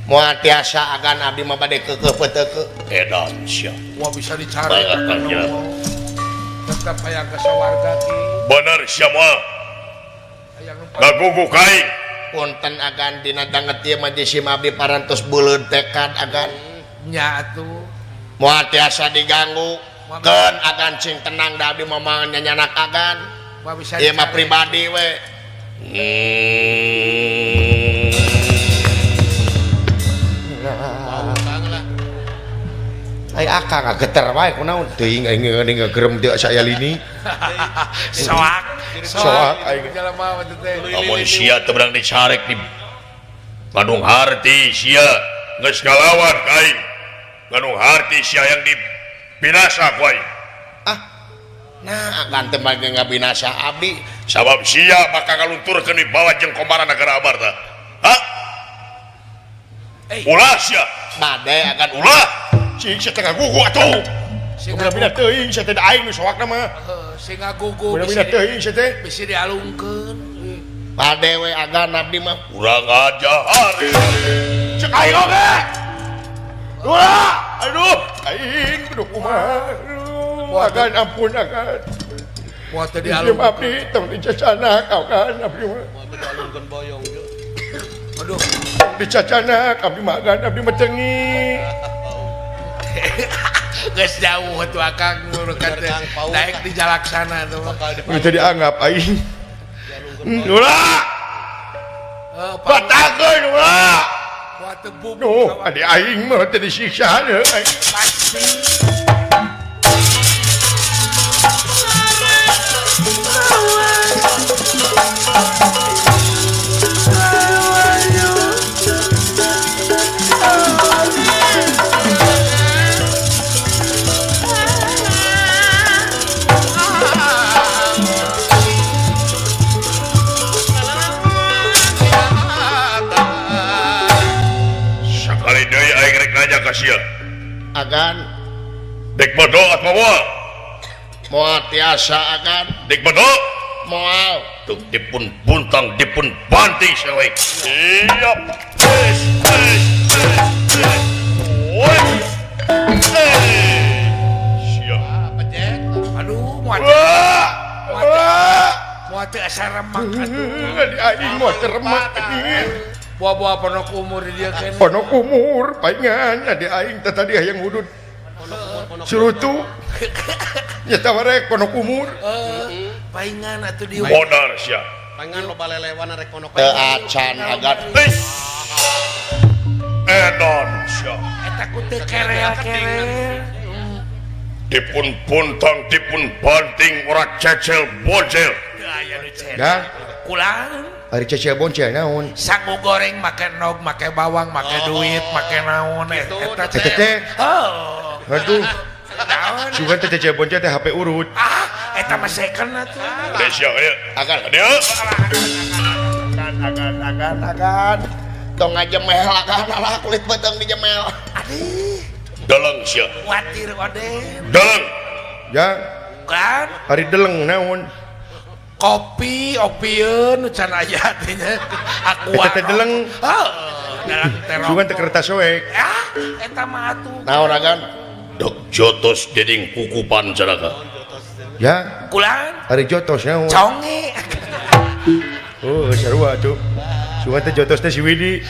moal tiasa agan abdi mah bade keukeuh peteukeun edan sia Wah bisa dicarek. Banget, Kang Jera. Tetap hayang ka sawarga ki. bener sia moal Hayang nu ngagugu kaing punten agan dina danget ieu mah jisim abdi parantos beuleud tekad agan nya atuh. moal tiasa diganggu keun agan cing tenang da abdi mah nyanyanak agan Wah bisa ieu mah dicarek. pribadi we Mau Kang lah. ai akang geter wae kunaon teuing aing ngagerem teu saya lini Soak. Soak, aing. Jalema mah teh teh. lamun sia teu beunang dicarek di Bandung Harti sia geus ngalawan kaing Bandung Harti sia yang dibinasa ku aing nah agan teh mah ngabinasa abdi sabab sia bakal ngalunturkeun wibawa jeung komara negara Amarta ha ulah sia bade agan ulah cing sia teh ngagugu atuh Sing bina teuing sia teh da aing nu soakna mah sing ngagugu bina teuing sia teh bisa dialungkeun. bade we agan abdi mah kurang ajar cek aing oge ulah aduh aing kudu kumaha agan ampun agan Wah teh dialung dialungkeun. abdi tong dicacana agan abdi mah Mau dialungkeun boyong juga. Aduh. dicacana abdi mah agan abdi mah tengi Geus jauh tuh akang ngurukan teh. Kang, paung, Naik Kang. di jalaksana tuh. Bakal itu dianggap aing dialungkeun. ulah batakeun ulah Wah teu buk. nuh adi aing mah teh disiksa heuh aing sakali deui aing rek nanya ka sia agan dek bodo atau moal moal tiasa agan dek bodo moal tuh dipun buntang dipun banting sewek siap siap Pejek. Aduh, muat asa remak atuh. aing mau termak Buah-buah ponok umur dia kan. ponok umur palingan adi aing teh tadi hayang wudud surutu nyata warek ponok umur Paingan atuh di modar siap Pangan loba lelewan rek ponok. teu acan agan edon siap eta ku teu kerel-kerel. dipun buntang dipun banting ora cecel bojel Teu aya nu cek. ya Kulang ari cecel boncel naon sangu goreng make nog, make bawang, make duit, make naon eta teh teh Oh. aduh Naon? sugan teh cecel boncel teh HP urut Eta mah second atuh. Desya ya agan dia agan tong ngajemel agan lah kulit beteng dijemel Aduh, dalang siap kuatir Oden. dalang ya Kan ari deleng naon kopi opieun can aya nya aku Eta teh deleng. dalam terong. sugan teh kertas soek Eta mah atuh. naon agan dok jotos deding kukupan caraka ya Kulan ari jotos naon conge. oh sarua tuh sugan teh jotos teh si Widi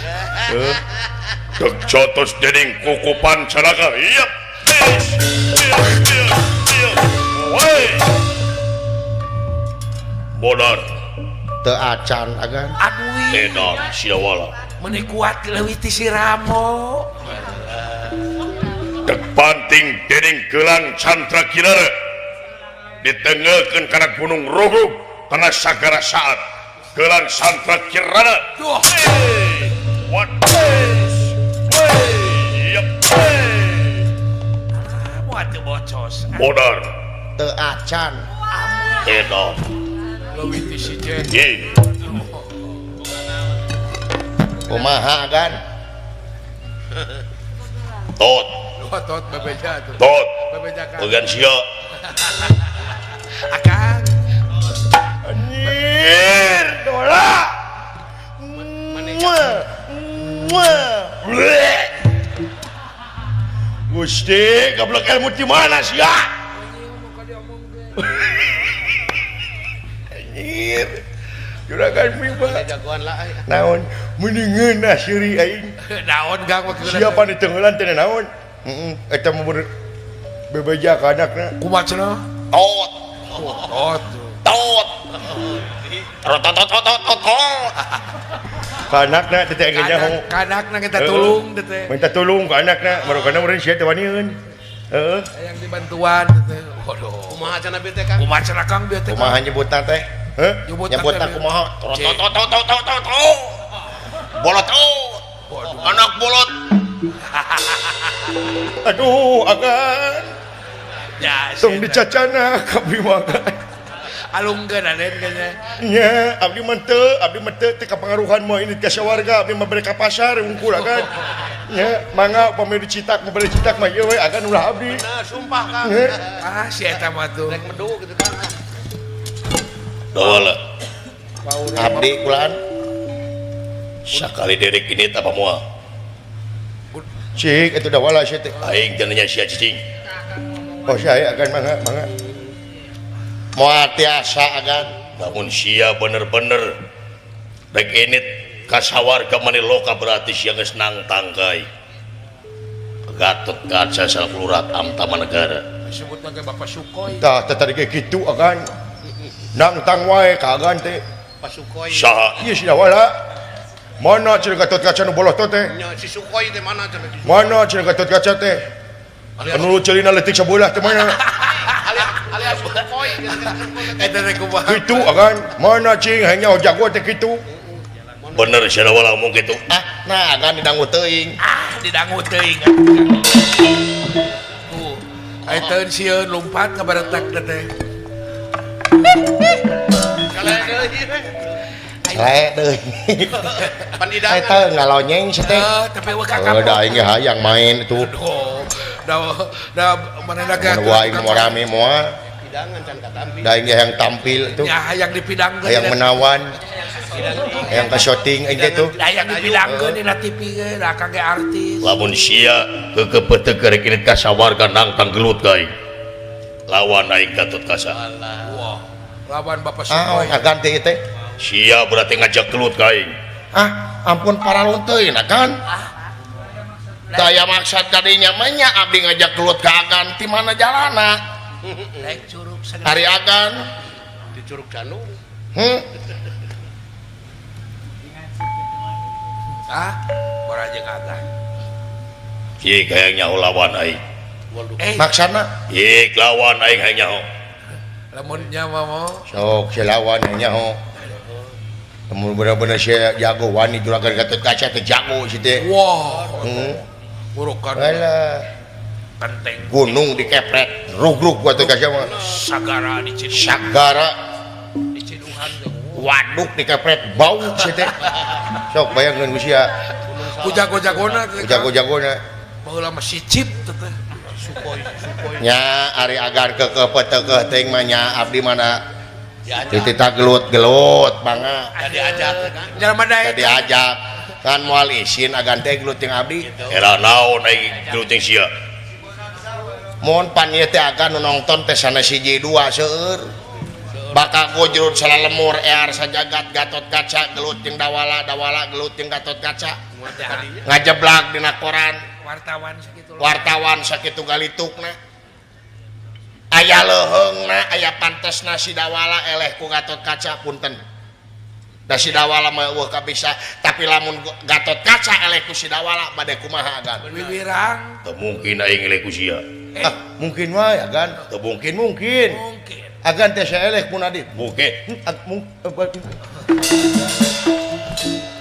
dok jotos deding kukupan caraka iya modar teu acan agan Aduh, edan siawala meuni kuat leuwih ti si Ramo. dek banting deding gelang cantra kinara ditengelkeun kana gunung Rohub kana sagara saat gelang cantra kirana Duh, what is yep kamu atuh bocos. modar teu acan edan Leuwih ti si Jen. ye kumaha agan tot Tot bebeja tuh. tot Bebeja kan. bagian sia Akang. anjir dola Gusti goblok ilmu di mana sih ya anjir juragan mimba Jagoan lah. naon mendingan asiri aing Daun gang waktu siapa di tenggelan teh naon eta mah bebeja ka anakna kumaha cenah? tot Tot. tot tot ka anakna teh teh nyaho Kanakna kita tulung teh. minta tolong ka anakna baru kana urang sia teh wanieun heeh Yang dibantuan teh. Waduh. Kumaha cenah bieu teh Kang? Kumaha cenah Kang bieu teh? kumaha nyebutna teh heh nyebutna kumaha tot bolot anak bolot aduh agan Ya, tong dicacana ka abdi makan alungkeun aden kayaknya. nya abdi mah teu teh kapangaruhan mah ini ka sawarga abdi mah bere ka pasar ungkul agan nya mangga pameu dicitak mah bere citak mah ieu we agan ulah abdi Nah, sumpah Kang. Heh. Si eta mah tuh. Rek medu gitu Kang. dawala abdi kulaan sakali derek ini apa moal cik itu dah wala sia teh aing teh nya sia cicing oh saya agan mangga moal tiasa agan namun sia bener-bener rek enit kasawarga maniloka berarti sia geus nangtang kai Gatot kaca salulurat amtama negara Disebutna ge Bapak Sukhoi. tah teh tadi ge kitu agan nangtang wae ka agan teh Pak Sukhoi. saha ieu sia wala mana cenah Gatot kaca nu boloh teh Nya si Sukhoi teh mana cenah? mana cenah Gatot kaca teh anu celina leutik sabelah teh mana Alias Sukhoi gitu. Eta teh kumaha? kitu agan mana cing hanya jago teh kitu bener sia wala ngomong kitu nah agan didangu teuing Didangu teuing. Tuh. Ayeuna sieun lompat ka baretak teh. Kalau deui Lek deui. pandidangan. Eta ngalonyeng sia teh. Tapi we ka kampung. Da aing ge hayang main itu. Aduh. Da manehna ge Mun wae nu rame moal. hidangan can katampi. Da yang tampil itu, Ya hayang dipidangkeun. yang menawan, yang ke syuting gitu. Hayang dipidangkeun dina TV ge da kage artis. Lamun sia keupeuteuk rek irit kasawarga nang tanggelut gaing. Lawan aing Gatot Kaca. Wah, lawan Bapak Ah, Sukoy. ganti teh. Sia berarti ngajak gelut gaing. Ah, ampun para teuing kan. Daya maksud kadinya mah nya abdi ngajak gelut ka agan ti mana jalana. Daek curug sadaya. Hari agan. Di Curug Canung. Ah, bora jeung agan. Cik kayaknya lawan aing. Waduh. Maksana? Cik lawan aing hanya ho. Lamun nya mah mo. Sok si lawan hanya ho. Namun bener-bener saya jago wani juragan Gatot Kaca teh jago si teh. Wah, Burukan. burukan Alah, penting. gunung dikepret, rugrug Gatot Kaca mah. Sagara diciduk. Sagara Diciduhan ge. waduk dikepret bau si teh. Sok bayangkeun usia Jago-jagona ge. jago-jagona. Baheula mah sicip teh. Sukoy. Nya ari agar kekepeteuh teuing mah nya abdi mana Diajak. titita gelut-gelut mangga. Diajak kan. Jalma daek. Diajak kan moal isin agan teh gelut jeung abdi. Era naon aing gelut jeung sia. Mohon pan ieu teh agan nu nongton teh sanes hiji dua seueur. Bakal gojrut salalemur ear sajagat Gatot Kaca gelut jeung dawala gelut jeung Gatot Kaca. Ngajeblak dina koran. Wartawan sakitu galitukna. Aya leuheungna, aya pantesna si dawala eleh ku Gatot Kaca punten. Da si dawala mah eueuh kabisa, tapi lamun Gatot Kaca eleh ku si dawala bade kumaha agan? Wiwirang. Teu mungkin aing eleh ku sia. Mungkin wae agan, teu mungkin. Agan teh saeleh ku Nadif. Mungkin.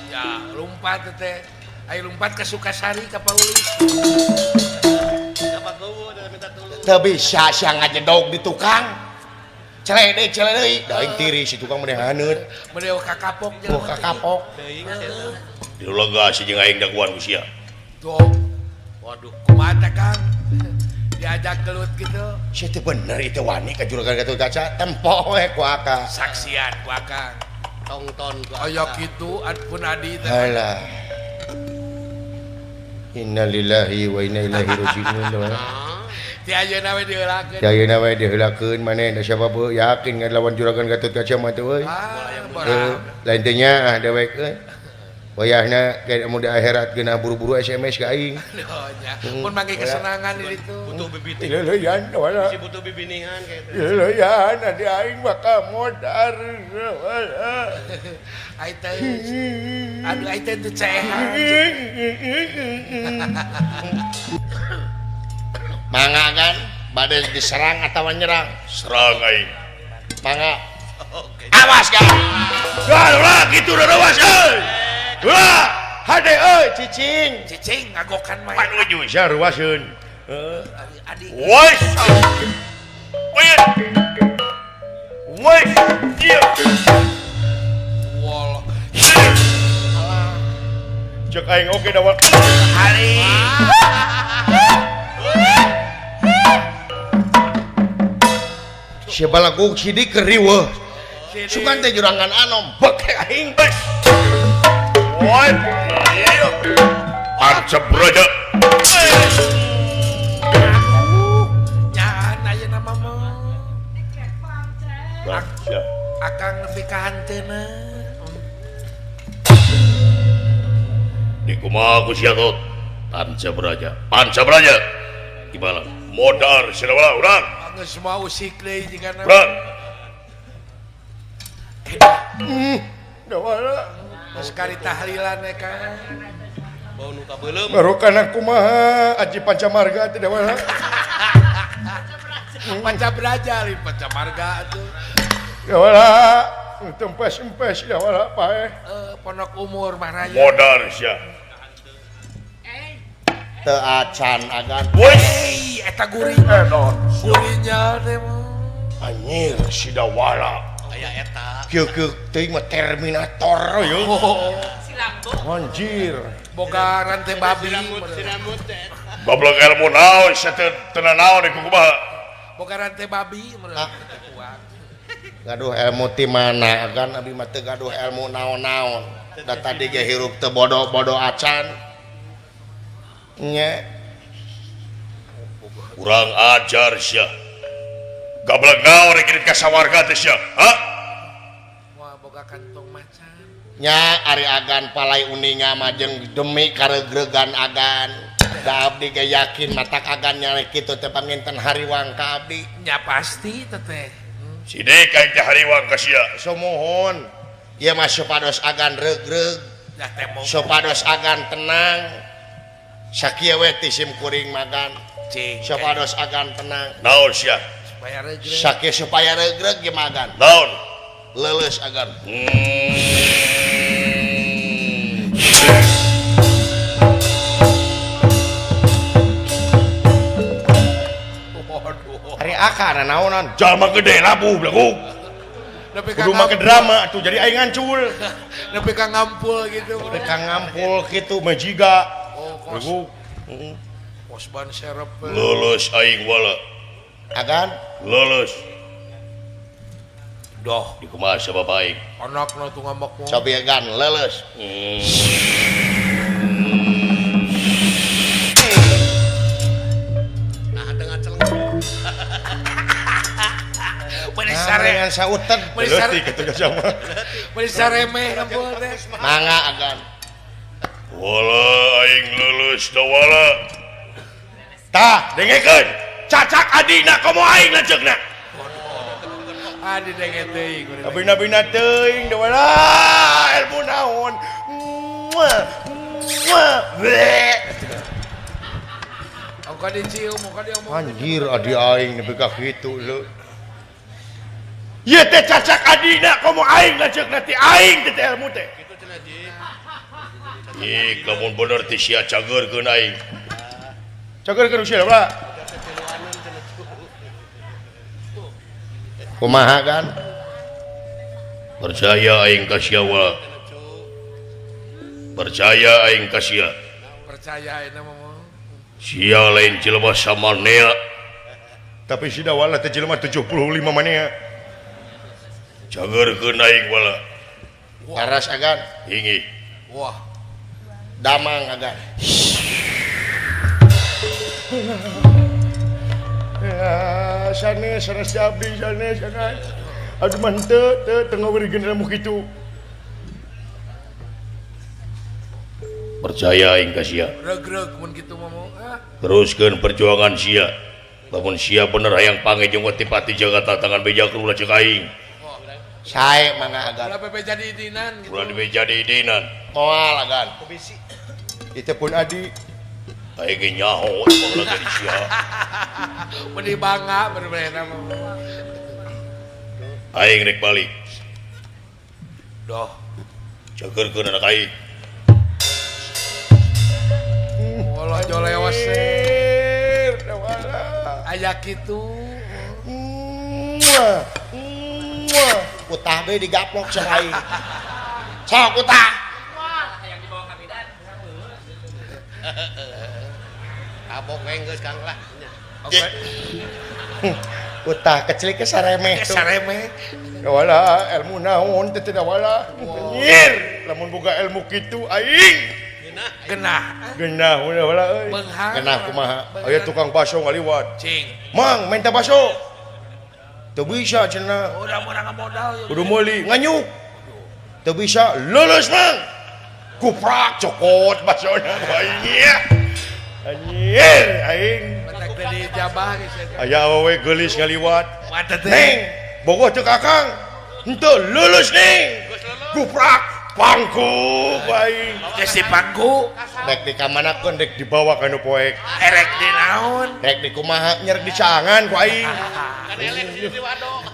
Ya, lompat teh. Ayo lompat ke Sukasari ka Paulis. Teu bisa sia ngajedog di tukang. Celedei. Da aing tiri si tukang meureun haneut. Meureun ka kapok Oh ka kapok. Di lega si jeung aing daguan ku sia. Tuh. Waduh, kumaha teh Kang? Diajak gelut gitu. Sia teh bener itu wani ka juragan Gatot Kaca tempo we ku aka. Saksian ku Akang. Tongton ku. Aya kitu pun adi teh. Halah. Innalillahi wa inna ilaihi raji'un. Ti ayeuna we diheulakeun. Ayeuna we diheulakeun maneh da sabab yakin ngelawan juragan Gatot Kaca mah teh euy. Lain teh nya dewek euy. Wayahna kayak mun di akhirat geuna buru-buru SMS ka aing. Mun mangke kesenangan di ditu. Butuh bibit. Leuleyan wala. Si butuh bibinihan kayak. Leuleyan adi aing maka modar. Ai teh. Aduh ai teh teu cehan. Mangga kan bade diserang atawa nyerang? Serang aing. Mangga. Awas kan. Ulah gitu udah awas euy. Ulah, hade euy cicing. Cicing ngagokan mah. Pan uju sia ruaseun. Adik. Woi. Woi. Iya. Wol. Cek aing oge dawal. Hari. Sia balagog sidik keriweuh. Sukan teh jurangan anom bek aing. Woi. Iya. Arcep raja. Nyaan ayeuna mah mah. Raja. Akang nepi ka hanteuna. Di kumaha ku sia tot. Panca beraja. Gimana? Modar sidawala urang. Geus mau usik deui jigana. Urang. Dawala. Geus kari tahlilan we Kang. Bau nu kabeulem. Barokana kumaha Aji Pancamarga teh dawala. Pancabraja li Pancamarga atuh. Dawala. Tempes-empes dawala paeh. Pondok umur mah raya. Modar sia. Teu acan agan. Hei, eta gurih. Enon. Gurihnya teh mah. Anyir si dawala. Aya eta. Kieu teuing mah Terminator yo. Oh, Anjir. boga rantai babi. Goblok ilmu naon sia teu naon iku kumaha. boga rantai babi Ah. uang. Gaduh ilmu ti mana kan abi mah teu gaduh ilmu naon-naon. Da tadi ge hirup teu bodoh-bodoh acan. Nya kurang ajar sia gablek naon rek kirim ka sawarga teh sia Wah boga kantong macan. nya ari agan palai uninga mah jeung demi karegregan agan. Da abdi ge yakin matak agan nyarek kitu teh panginten hariwang ka abdi. Nya pasti teteh. side ka teh hariwang ka sia Sumohon. Ieu mah supados agan regreg, Dah teh mau supados agan tenang. Sakieu we ti sim kuring magan. cing. Supados agan tenang. naon sia Supaya regreg. Sakieu supaya regreg ge magan. naon Leuleus agan. Waduh. Hari akar naonan. jalma gede labuh blaguk Nepi kudu make drama tuh jadi aing ngancul Nepi ka ngampul gitu. Mereka ngampul gitu majiga. Oh, kos. blaguk Kos ban serep. lulus aing wala Agan. lulus Doh, di kumaha sabab aing anakna tuh ngambek mau. Cobi agan leuleus. Nah dengan celeng. Bener Nah, sare. dengan sautet. Bener sare. leutik atuh ka sama Bener saremeh ngampul teh. Mangga agan. wala aing lulus da wala tah dengekeun cacak adina komo aing lanceukna Adi denget deui kuring. abina-bina teuing da wala ilmu naon Angka dicium, angka diomong. Anjir adi aing nepi ka kitu leu. ieu teh cacak adina komo aing lanceukna ti aing teh ilmu teh Itu cenah ji. ih lamun bener ti sia cageurkeun aing Cageurkeun sia lah. Kumaha kan? percaya aing ka sia wala percaya aing ka sia Percaya ini mah. sia lain jelema samanea tapi si dawala teh jelema 75 manea cageurkeun aing wala Laras agan. ingi Wah, Damang agan. Ya, sanes sanes abdi sanes agan. Aduh man teu ngaweureun ilmu kitu. percaya aing ka sia regreg mun kitu mah mau. teruskeun perjuangan sia lamun sia bener hayang pange jeung Pati jaga tangan beja kula cek aing Sae mangga agan. Ulah pepe jadi dinan gitu. ulah di beja di idinan Moal agan. Itu pun adi. aing ge nyaho ulah dari sia Meni bangga bener-bener mah. aing rek balik Doh, cageurkeun anak aing walau jolewas aya kitu. Utah deui digaplok cenah aing. Sok utah. Abok we geus Kang lah. Oke. Utah kecil ke saremeh tuh. Sareme. Wala ilmu naon teh teh wala. Nyir, lamun boga ilmu kitu aing. Genah. Genah wala euy. Benghar. Genah kumaha? Aya tukang baso ngaliwat. Cing. Mang, minta baso. Teu bisa cenah. Udah murang modal. Kudu meuli nganyuk. Teu bisa lulus mang. Kuprak cokot basona bae. Anjir, aing. Matak tadi jabah geus. Aya awewe geulis ngaliwat. Mata teh. Neng, bogoh teu kakang. Henteu lulus neng. Kuprak pangku bae. Geus dipangku. Rek di kamanakeun rek dibawa ka nu poek. Erek di naon. Rek di kumaha nyerek di cangan ku aing. Kan elek di wado.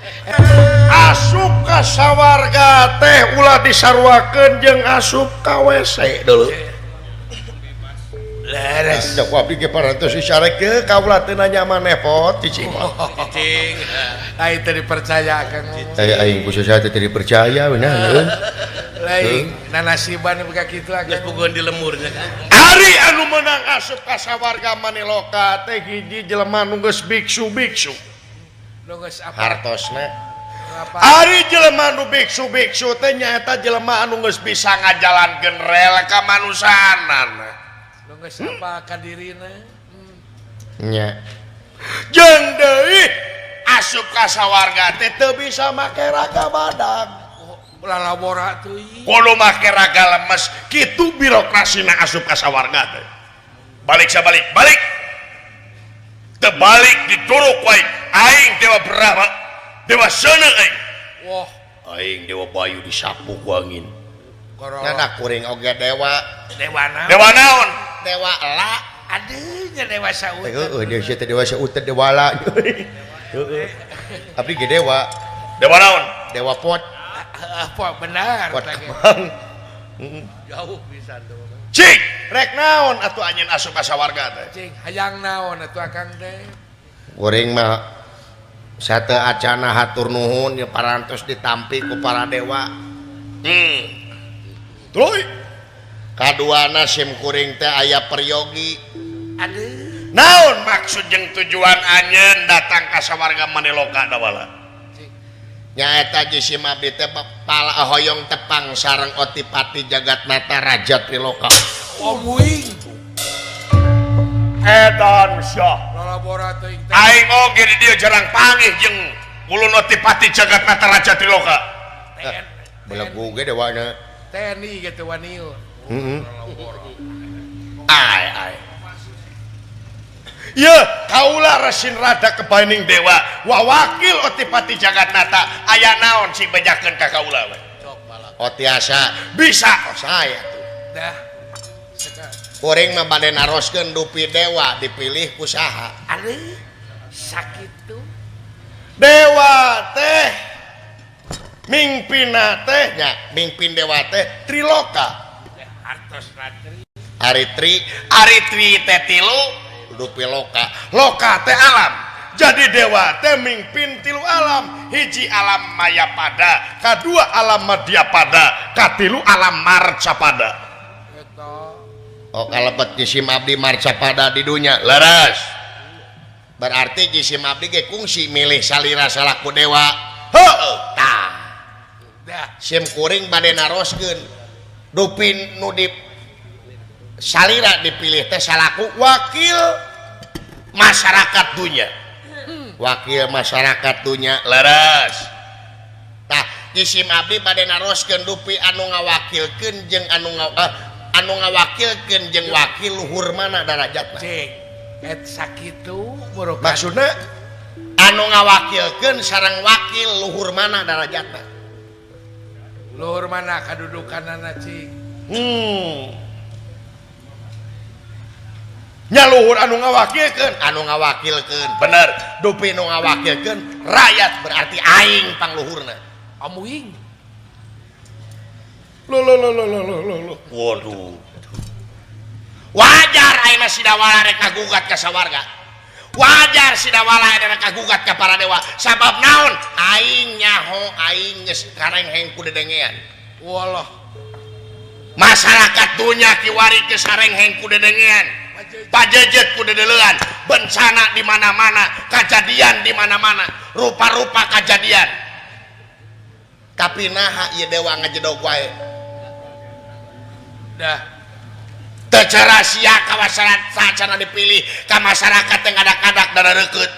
Asup ka sawarga teh ulah disarwakeun jeung asup ka WC deuleu. Leres. Cek abdi ge parantos isarekeun kaula teu nanya maneh pot cicing. Cing. Lain teu dipercayakan. Aing khusus teh dipercaya bener. Lain nanasiban buka kitu Geus akan. puguhan di lemurnya kan. Ari anu meunang asup ka sawarga Maniloka teh hiji jelema nu geus biksu-biksu. lu geus apa hartosna apa ari jelema nu biksu teh nyaeta jelema anu geus bisa ngajalankeun rel ka manusanana lu geus apa ka dirina nya jeung deui asup ka sawarga teh teu bisa make raga badag lalabora teuing kudu make raga lemes kitu birokrasina asup ka sawarga teh balik terbalik dituruk wae aing dewa Brahma dewa Sana aing wah aing dewa Bayu disapu ku angin korol nana kuring oge dewa dewa naon dewa la aduh nya dewa saut heueuh dia sia teh dewa sautet dewa la heueuh abdi ge dewa naon dewa pot apa benar pot teh kemang Jauh bisa tuh. cik rek naon atuh anjeun asup ka sawarga teh cing hayang naon atuh akang teh kuring mah sate acana hatur nuhun ya parantos ditampi ku para dewa Troy kaduana sim kuring teh aya peryogi aduh naon maksud jeung tujuan anjeun datang ka sawarga Maneloka dawala nyaeta jisim abdi teh pala hoyong tepang sareng Otipati Jagatnata Raja Triloka omuing edan syah lalabora teuing teh aing oge di dieu jarang panggih jeung ulun Otipati Jagatnata Raja Triloka belegu ge dewana TNI gitu waniu ai ya kaulah resin rada kebaning dewa wawakil Otipati Jagatnata aya naon sing bejakeun ka kaula we otiasa bisa saya tuh dah seka kuring mah bade naroskeun dupi dewa dipilih ku saha aduh sakitu dewa teh mingpina teh nya mingpin dewa teh Triloka hartos ratri Ari tri teh tilu dupi loka teh alam jadi dewa teh mingpin tilu alam hiji alam Mayapada kadua alam Madyapada katilu alam Marcapada eta oh kalebet jisim abdi Marcapada di dunya leres berarti jisim abdi ge kungsi milih salira salaku dewa heueuh tah dah sim kuring bade naroskeun dupin nu di salira dipilih teh salaku wakil masyarakat dunia wakil masyarakat dunia leres tah jisim abdi bade naroskeun dupi anu ngawakilkeun jeung anu ngawakilkeun jeung wakil luhur mana darajatna cing et sakitu murukan maksudna anu ngawakilkeun sareng wakil luhur mana darajatna luhur mana kadudukanana cing nyaluhur anu ngawakilkeun bener dupi nu ngawakilkeun rakyat berarti aing pangluhurna omuing lo waduh wajar ayeuna sidawala rek kagugat ka sawarga wajar sidawala rek kagugat ka para dewa sabab naon aing nyaho aing geus kareng ku dedengean wallah masyarakat dunya kiwari geus kareng ku dedengean pajejet ku dedeulean bencana di mana-mana kejadian di mana-mana rupa-rupa kejadian tapi naha ieu dewa ngajedog wae dah teu cara sia ka masyarakat saacana dipilih ka masyarakat teh ngadak-ngadak dareureut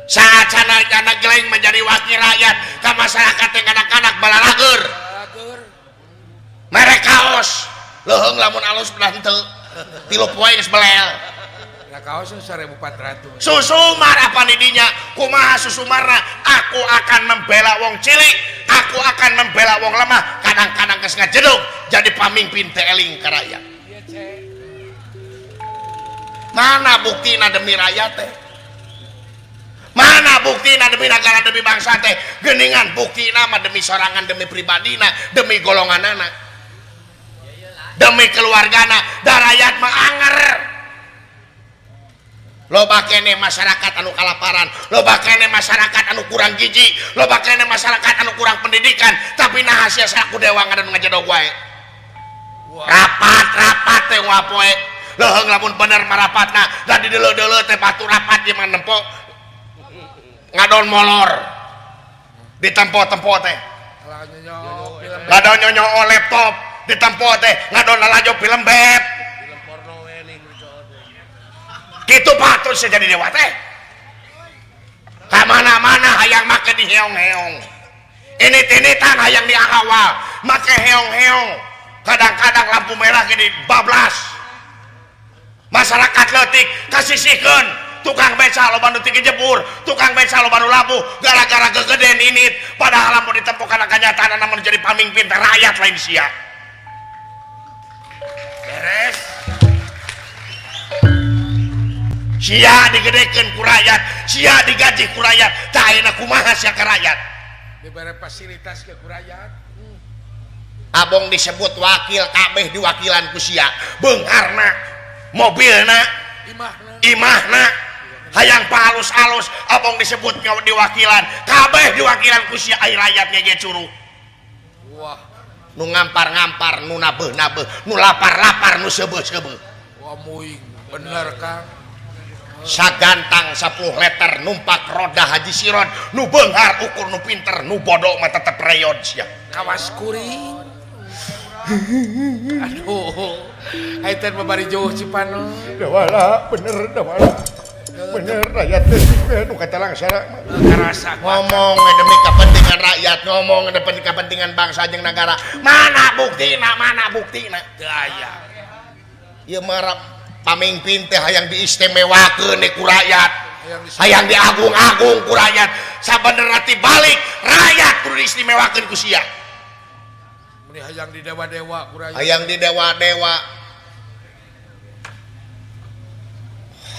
saacana kana geleng menjadi wakil rakyat ka masyarakat teh ngadak-ngadak balalagur mere kaos leuheung lamun alus belah henteu 3 poe geus belel ya kaos 1400 susumar apa nidinya kumaha susumarna aku akan membela wong cilik aku akan membela wong lemah kadang-kadang geus ngajedog jadi pamimpin teh eling ka rakyat iya cek mana buktina demi rakyat teh mana buktina demi negara demi bangsa teh geuningan buktina mah demi sorangan demi pribadina demi golonganana demi keluargana da rakyat mah anger loba keneh masyarakat anu kalaparan loba keneh masyarakat anu kurang gizi loba keneh masyarakat anu kurang pendidikan tapi nah hasil saku dewa ngadan ngajedog wae rapat teh wapoe leuheung lamun bener marapatna da di deuleu-deuleu teh batu rapat ieu mah nempo ngadon molor di tempo-tempo teh ngadon nyonyo laptop di tempo teh ngadon lalajo film beb gitu patut saya jadi dewa teh kamana-mana hayang make di heong-heong ini tinitan hayang di awal make heong-heong kadang-kadang lampu merah gini bablas masyarakat leutik kasisihkeun tukang beca loba nu teu jebur tukang beca loba nu labuh gara-gara gegeden init padahal lamun ditempuh kana kenyataan namun jadi pamimpin teh rakyat lain sia beres sia digedekeun ku rakyat sia digaji ku rakyat tah ayeuna kumaha sia ka rakyat dibere fasilitas ke ku rakyat abong disebut wakil kabeh diwakilan ku sia beungharna mobilna imahna hayang palus-alus abong disebut diwakilan kabeh diwakilan ku sia ai rakyatnya ge curuh wah nu ngampar-ngampar nu nabeuh-nabeuh nu lapar-lapar nu seubeuh-seubeuh wah muing bener Kang sagantang 10 liter numpak roda Haji Sirod nu beunghar ukur nu pinter nu bodoh mah tetep reyon sia kawas kuring aduh ayeuna babari jauh Cipano dawala bener rakyat teh nu kata langsara karasa ngomong demi kepentingan rakyat ngomong demi kepentingan bangsa jeung negara mana buktina teu aya ieu mah pamimpin teh hayang diistimewakeun ku rakyat hayang diagung-agung ku rakyat sabenerna ti balik rakyat kudu diistimewakeun ku sia meni hayang di dewa-dewa ku rakyat hayang di dewa-dewa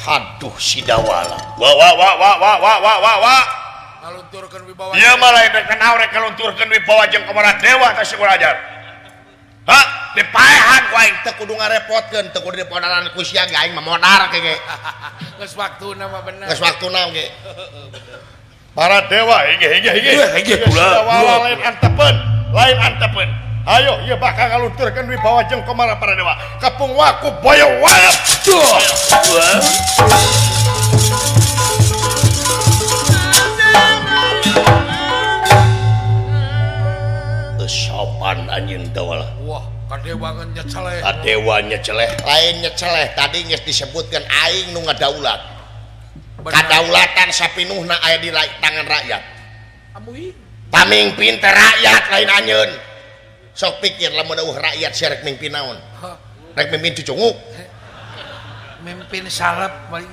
aduh si dawala wa ngalunturkeun wibawa ieu mah lain kenal rek ngalunturkeun wibawa jeung kumaha dewa teh si kurajar ha dipaehan ku aing teu kudu ngarepotkeun teu kudu dipodaran ku sia ge aing mah modar ke ge geus waktuna mah bener geus waktuna ge para dewa hege pula lain antepen ayo ieu bakal ngalunturkeun wibawa jeung kumaha para dewa kapung waku boyo walep sopan anjeun dawala wah kadewa nyeceleh kadewa nyeceleh lain nyeceleh tadi geus disebutkeun aing nu ngadaulat kadaulatan sapinuhna aya di tangan rakyat amuy pamimpin teh rakyat lain anjeun sok pikir lamun eueuh rakyat sia rek mimpin naon rek mimpin cucunguk mimpin salep paling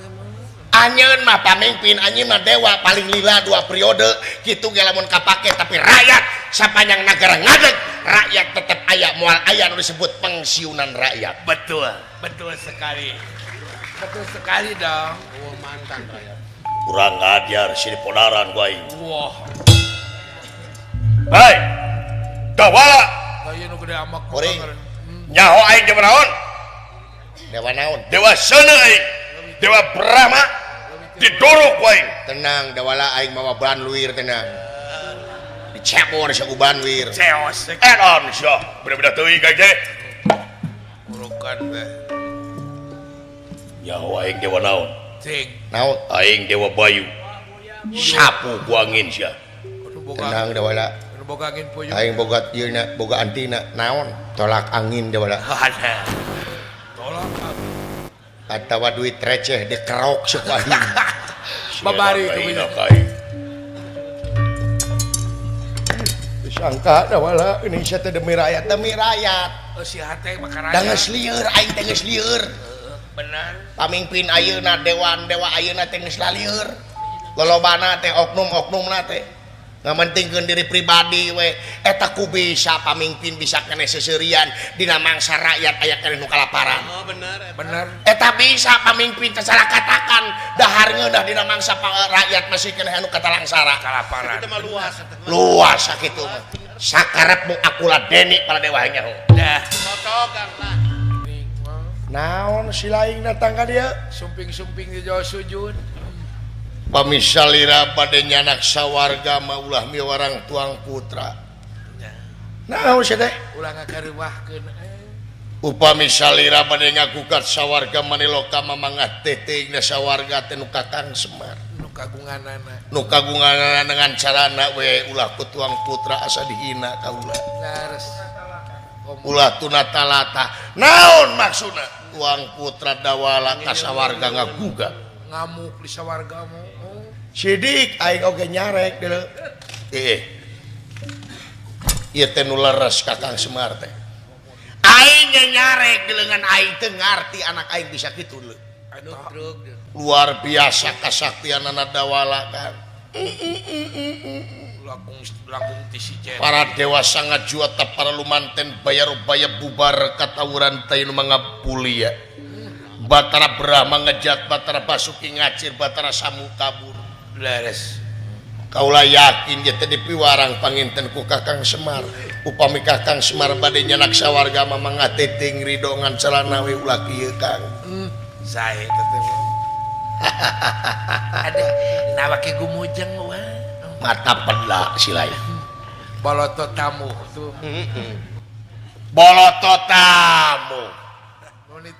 anjeun mah pamimpin anjeun mah dewa paling lila 2 periode kitu ge lamun kapake tapi rakyat sapanjang negara ngadeg rakyat tetap aya moal aya nu disebut pensiunan rakyat betul sekali dong mantan rakyat kurang ngajar si dipodaran ku aing wah hai dawala aya nu gede amak kuring nyaho aing jeung naon dewa naon dewa seuneu aing dewa Brahma didorok ku aing tenang dewala aing mawa banluir tenang dicebor sia ku banluir ceos enon sia bener-bener teuing gaje urukan teh nyaho aing dewa naon cing naon aing dewa Bayu sapu ku angin sia boga tenang dewala boga angin puyuh aing boga ieu boga antina naon tolak angin dewala ada tolak atawa duit receh dikerok sia ku aing babari disangka dawala Indonesia teh demi rakyat si hate makanan da geus lieur aing teh geus lieur benar pamimpin ayeuna dewa ayeuna teh geus lalieur lolobana teh oknum-oknumna teh ngamentingkeun diri pribadi we eta ku bisa pamimpin bisa kene seseurian dina mangsa rakyat aya kene nu kalaparan benar eta bisa pamimpin teh salah katakan dahar ngeudah dina mangsa rakyat masih kene anu katalangsara kalaparan itu mah luas sakitu mah sakarep mu akula deni para dewa nyaho dah cocokan lah naon si laing datang ka dia sumping-sumping di Jawa sujud pamisalira bade nyanak sawarga maulah miwarang tuang putra naon sia teh ulah ngakareuwahkeun upami salira bade ngagugat sawarga maniloka mamangah teteingna sawarga teh nu kakang Semar nu nu kagungan dengan carana we ulah kutuang putra asa dihina kaula laras ulah tunata-lata naon maksudna tuang putra dawala kasawarga ngagugat ngamuk di sawargamu sidik aing oge nyarek deuleu ieu teh nu leres Kakang Semar teh aing nyarek dengan aing teu ngarti anak aing bisa kitu leuh luar biasa kasaktian anak dawala kan langkung tisi jet para dewa sangat juata para lumanten bayar bubar katawuran teu mangapulia Batara Brahma ngejat Batara Basuki ngacir Batara Samu kabur laras kaulah yakin ya tadi piwarang panginten ku Kakang Semar upami Kakang Semar bade nyanak sawarga mamang atiting ridho ngan celana we ulah kieu Kang sae teteh ada nawake gumujeng wah mata pedla silai boloto tamu tuh boloto tamu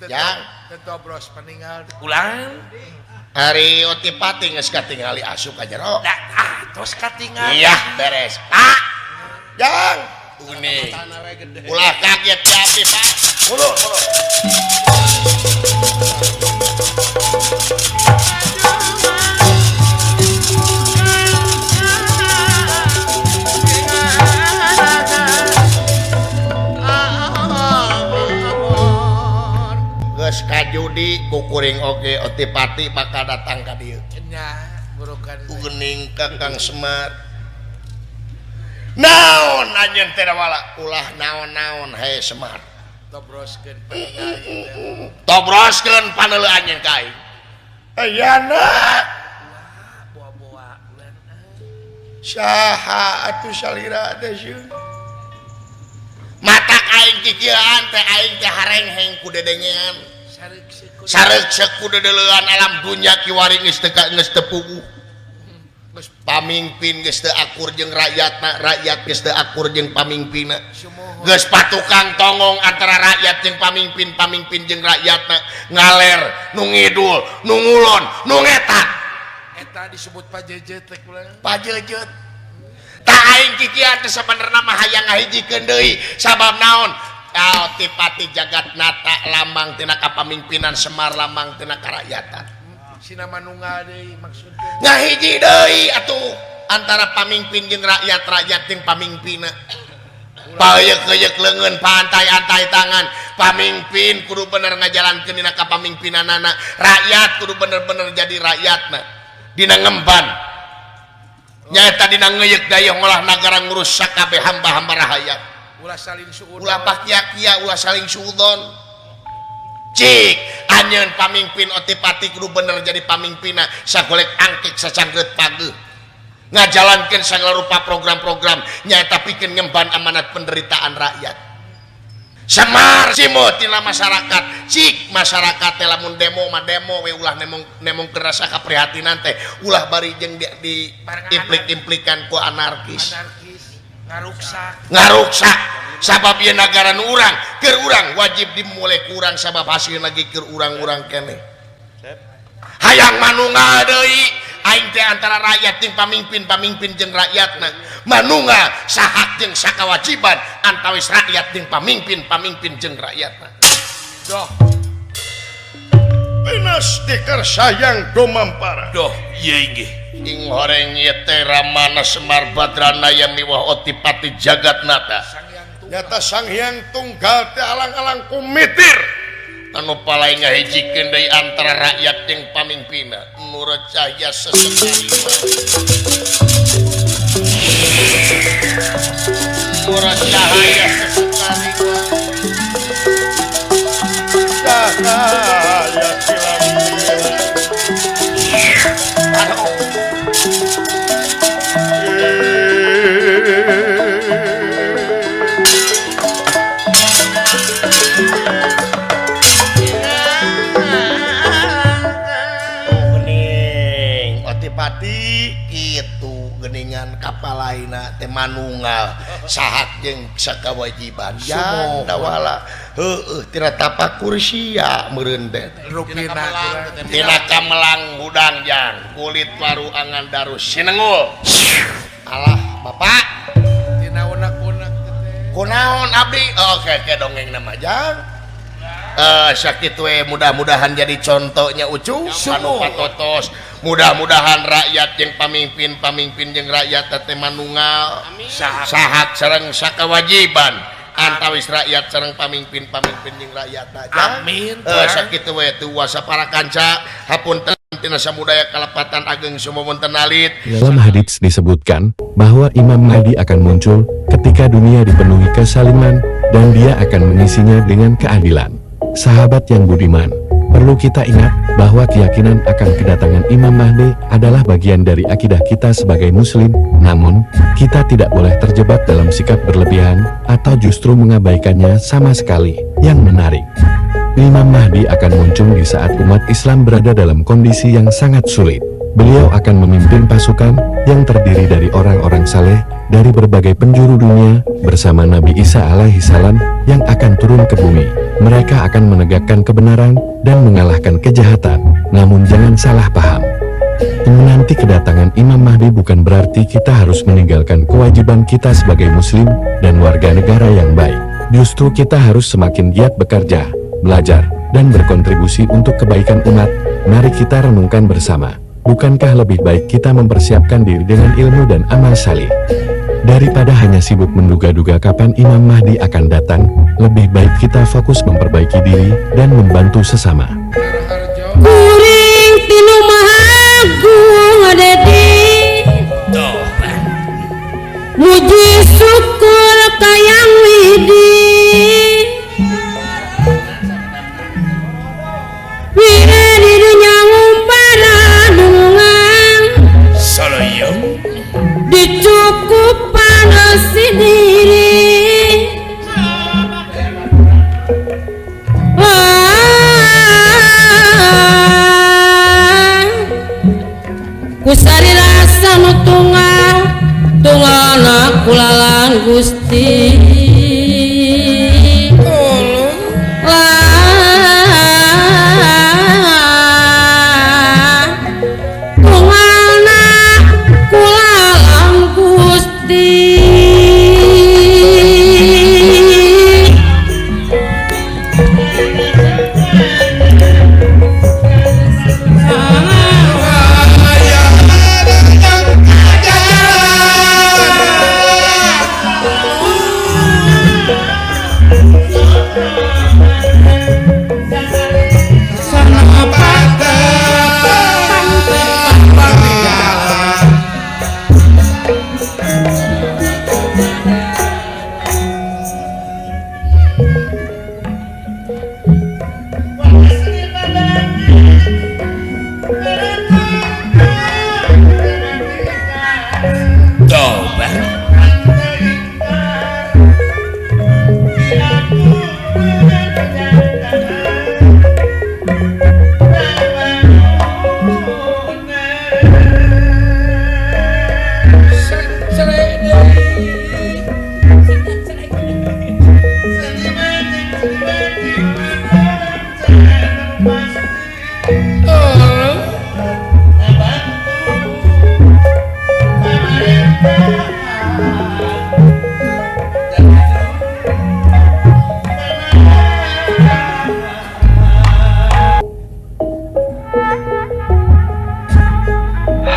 yang tetobros peninggal ulang hari otipati geus katingali asup ka jero tos katingal iya beres Pak jang kuning ulah kaget tapi Pak mundur geus kajudi kukuring oge otipati bakal datang ka dieu nya burukan geuning Kakang Semar naon anjeun teh dawala ulah naon-naon hae Semar tobroskeun peninggal tobroskeun paneuleuh anjeun ka aing ayeuna boa-boa ulan saha atuh salira teh sieun matak aing kikieuan teh aing teh harengheng ku dedengean sarek seku dedeleuan alam dunya kiwari geus teu puguh pamimpin geus teu akur jeung rakyatna rakyat geus teu akur jeung pamimpinna geus patukang tongong antara rakyat jeung pamimpin jeung rakyatna ngaler nu ngidul nu ngulon nu ngetak eta disebut pajejet teh kulang pajejet tak aing kikian teh sabenerna mah hayang ngahijikeun deui sabab naon Otipati jagat nata lambang tina kapamimpinan Semar lambang tina karakyatan sina manunggal deui maksudna ngahiji deui atuh antara pamimpin jeung rakyat jeung pamimpinna payeuk-yeuk leungeun pantai-antai tangan pamimpin kudu bener ngajalankeun dina kapamimpinanana rakyat kudu bener-bener jadi rakyatna dina ngemban nyaeta dina ngeuyeuk dayeuh ngolah nagara ngurus sakabeh hamba-hamba rakyat ulah saling suudon ulah pakya-kya ulah saling suudon cik anjeun pamimpin Otipati kudu bener jadi pamimpinna sagolek angkik sacanggeut pageuh ngajalankeun sagala rupa program-program nyaeta pikeun ngemban amanat penderitaan rakyat Semar simut tina masyarakat cik masyarakat teh lamun demo mah demo we ulah nemong rasa kaprihatinan teh ulah bari jeung di implik-implikan ku anarkis ngaruksak sabab ieu nagara nu urang keur urang wajib dimulai kurang sabab hasil lagi keur urang-urang keneh hayang manunggal deui aing teh antara rakyat jeung pamimpin jeung rakyatna manunggal sahak jeung sakawajiban antawis rakyat jeung pamimpin jeung rakyatna doh Pinas tikar sayang domampara doh ieu inggih ing horeng ieu teh ramana Semar Badranaya miwah Otipati Jagatnata nyata Sang Hyang Tunggal teh alang-alang kumitir anu palaing ngahijikeun deui antara rakyat jeung pamimpinna nur cahya sesekali nur cahaya sesekali cahaya Otipati itu geningan kapalaina teh manunggal sahat jeung sakawajiban jang dawala tina tapakur sia meureun teh tina kamelang hudang jang kulit waru angan darus sinengul alah bapak tina unak-unak kunaon abdi oke dongeng nama jang sakit we mudah-mudahan jadi contohnya ucu anu patotos mudah-mudahan rakyat yang pamimpin jeung rakyat teh manunggal sahat sareng sakawajiban antawis rakyat sareng pamimpin jeung rakyat amin sakit we tuasa para kanca hapunten tina samudaya kalepatan ageng sumawonten alit. Dalam hadits disebutkan bahwa Imam Mahdi akan muncul ketika dunia dipenuhi kesaliman dan dia akan mengisinya dengan keadilan. Sahabat yang budiman, perlu kita ingat bahwa keyakinan akan kedatangan Imam Mahdi adalah bagian dari akidah kita sebagai muslim, namun kita tidak boleh terjebak dalam sikap berlebihan atau justru mengabaikannya sama sekali. Yang menarik, Imam Mahdi akan muncul di saat umat Islam berada dalam kondisi yang sangat sulit. Beliau akan memimpin pasukan yang terdiri dari orang-orang saleh dari berbagai penjuru dunia bersama Nabi Isa alaihi salam yang akan turun ke bumi. Mereka akan menegakkan kebenaran dan mengalahkan kejahatan. Namun jangan salah paham. Menanti kedatangan Imam Mahdi bukan berarti kita harus meninggalkan kewajiban kita sebagai muslim dan warga negara yang baik. Justru kita harus semakin giat bekerja, belajar, dan berkontribusi untuk kebaikan umat. Mari kita renungkan bersama. Bukankah lebih baik kita mempersiapkan diri dengan ilmu dan amal salih? Daripada hanya sibuk menduga-duga kapan Imam Mahdi akan datang, lebih baik kita fokus memperbaiki diri dan membantu sesama. Kuring tinu mahagung adedi muji syukur kayang widi wira di dunia ngumpara dungang dicukupan sendiri kusari rasa nu tunggal kulalang Gusti tunggalna kulalang Gusti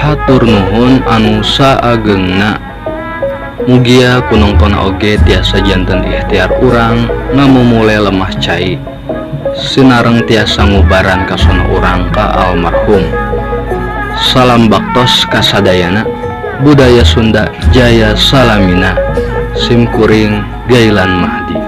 Hatur nuhun anu saagengna mugia kunongtona oge tiasa janten ikhtiar urang ngamumule lemah cai sinareng tiasa ngubaran kasona urang ka almarhum. Salam baktos kasadayana budaya Sunda jaya salamina simkuring Gailan Mahdi.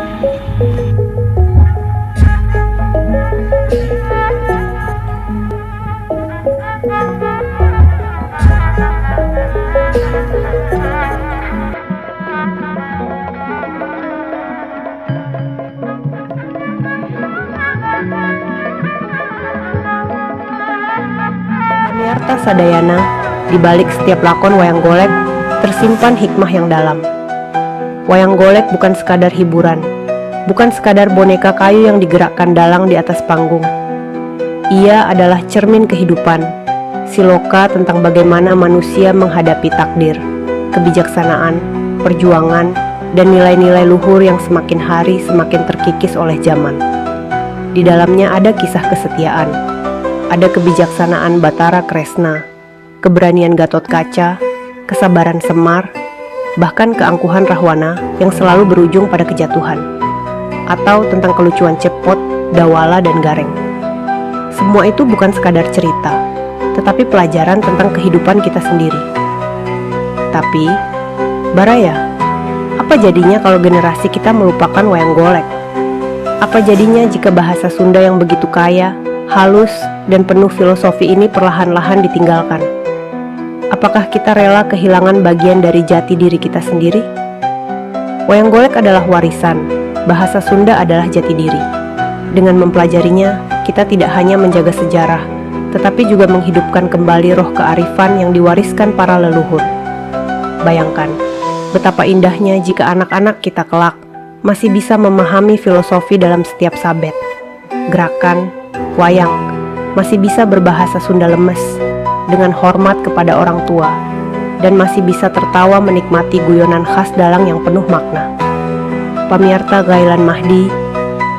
Amiarta sadayana, di balik setiap lakon wayang golek tersimpan hikmah yang dalam. Wayang golek bukan sekadar hiburan, bukan sekadar boneka kayu yang digerakkan dalang di atas panggung. Ia adalah cermin kehidupan, siloka tentang bagaimana manusia menghadapi takdir, kebijaksanaan, perjuangan, dan nilai-nilai luhur yang semakin hari semakin terkikis oleh zaman. Di dalamnya ada kisah kesetiaan, ada kebijaksanaan Batara Kresna, keberanian Gatot Kaca, kesabaran Semar, bahkan keangkuhan Rahwana yang selalu berujung pada kejatuhan, atau tentang kelucuan Cepot, Dawala, dan Gareng. Semua itu bukan sekadar cerita, tetapi pelajaran tentang kehidupan kita sendiri. Tapi, Baraya, apa jadinya kalau generasi kita melupakan wayang golek? Apa jadinya jika bahasa Sunda yang begitu kaya, halus, dan penuh filosofi ini perlahan-lahan ditinggalkan? Apakah kita rela kehilangan bagian dari jati diri kita sendiri? Wayang golek adalah warisan, bahasa Sunda adalah jati diri. Dengan mempelajarinya, kita tidak hanya menjaga sejarah, tetapi juga menghidupkan kembali roh kearifan yang diwariskan para leluhur. Bayangkan, betapa indahnya jika anak-anak kita kelak masih bisa memahami filosofi dalam setiap sabet, gerakan, wayang, masih bisa berbahasa Sunda lemes, dengan hormat kepada orang tua, dan masih bisa tertawa menikmati guyonan khas dalang yang penuh makna. Pamirta Gailan Mahdi,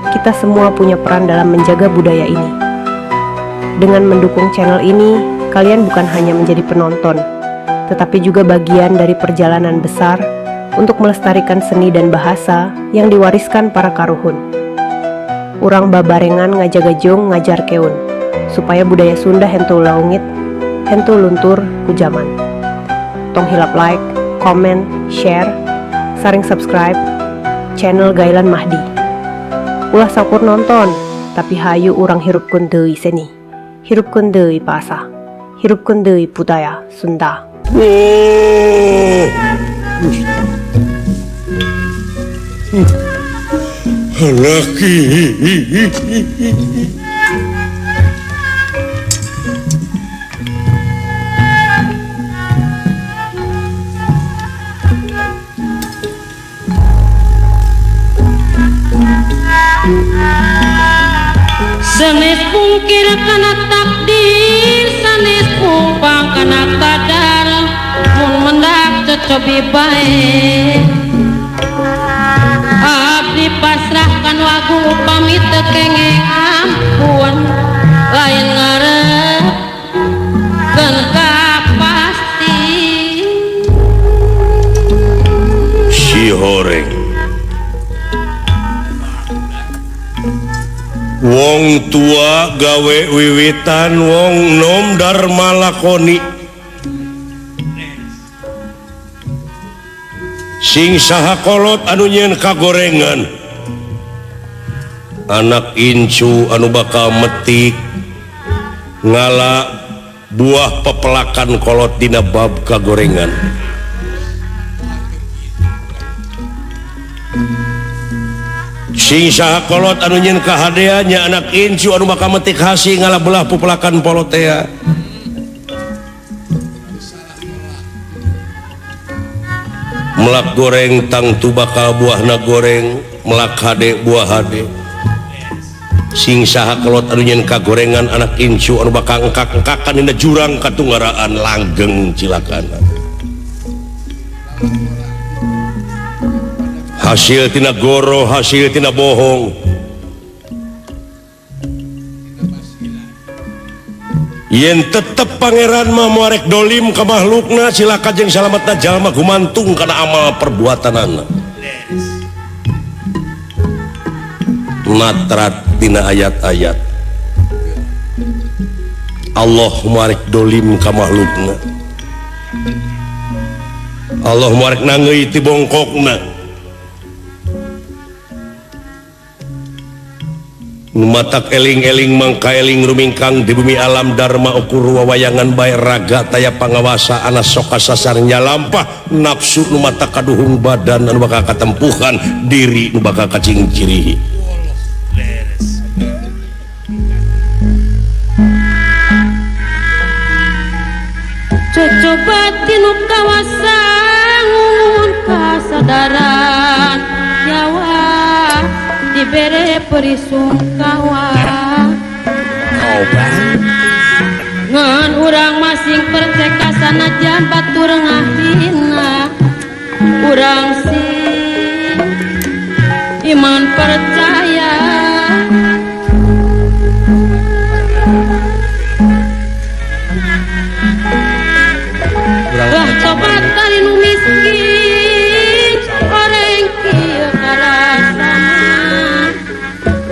kita semua punya peran dalam menjaga budaya ini. Dengan mendukung channel ini, kalian bukan hanya menjadi penonton, tetapi juga bagian dari perjalanan besar untuk melestarikan seni dan bahasa yang diwariskan para karuhun. Urang babarengan ngajagajung ngajar keun, supaya budaya Sunda hentu laungit, hentu luntur ku jaman. Tong hilap like, komen, share, saring subscribe channel Gailan Mahdi. Ulah sakur nonton, tapi hayu urang hirupkeun deui seni, hirupkeun deui basa, hirupkeun deui budaya Sunda. Laki. Sanes pungkir kana takdir, sanes pumpang kana kadar, mun mendak cocobi bae. Abdi pasrahkan wagu pamit kengeng ampun, lain ngarep keun kapasti. Si horeng wong tua gawe wiwitan, wong nom dharma lakoni. Sing saha kolot anu nyeun kagorengan, anak incu anu bakal metik ngala buah pepelakan kolot dina bab kagorengan. Sing saha kolot anu nyeun kahadeanya, anak incu anu bakal metik hasi ngala belah pepelakan polotea. Melak goreng tang tu bakal buahna goreng, melak hade buah hade. Sing saha kolot anu nyeun kagorengan, anak incu anu bakal engkak-engkakan dina jurang katunggaraan langgeng cilakana. Hasil tina goro, hasil tina bohong. Yen tetep pangeran mah muarek dolim ka makhlukna, silaka jeung salametna jalma gumantung kana amal perbuatanana. Natrat tina ayat-ayat Allah muarek dolim ka makhlukna, Allah muarek nangeui ti bongkokna. Numatak eling-eling mangka eling rumingkang di bumi alam dharma ukur wawayangan bae raga taya pangawasa anas sok kasasarnya lampah nafsu numatak kaduhung badan anu bakal katempuhan diri nu bakal kacingcirihi. Cocoba tinu kawasan kasadaran nyawa dibere perisungkawa ngan urang masing percaya sanajan batur ngahina urang sing iman percaya lah tobat kali nu miskin orang kieu karasana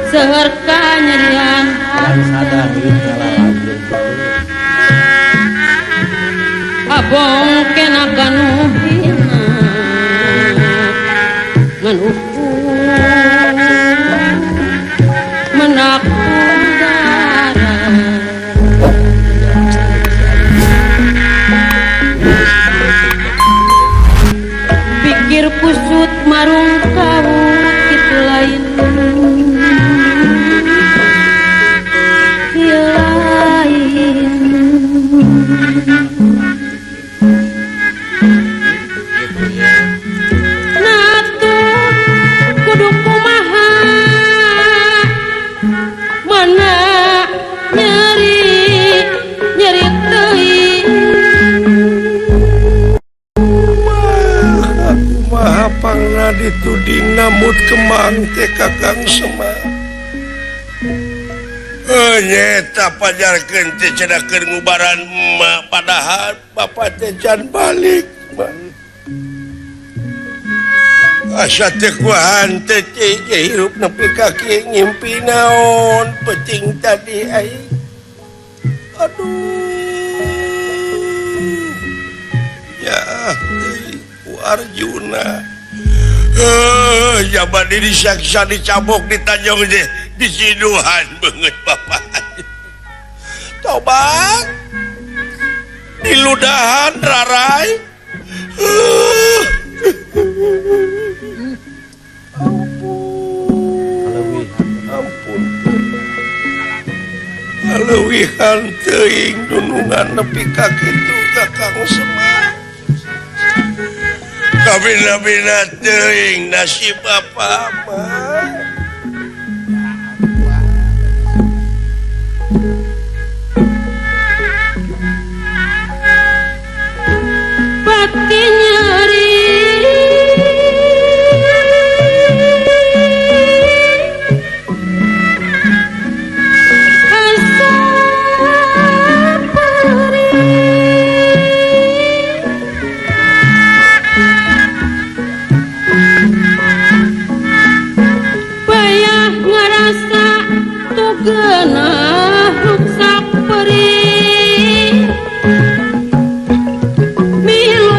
seueur kanyerian abong kena kanuhina ngan ukur menakudara pikir kusut marung kawut itu lain dituding namut kemang teh Kakang Semar nyeta pajarkeun teh cedakeun ngubaran emak padahal bapak teh can balik asa teh kuahan teh hirup nepi kaki ngimpi naon penting tadi aing aduh ya Arjuna jaman ini disiksa dicabok ditanjong di siduhan banget bapak tobat diludahan rarai ampun lewihan teuing dunungan nepi ka kitu Kakang Semar kabina-bina teuing nasib apa-apa pati nyeri asa bayah ngarasa tugeunah ruksak perih milu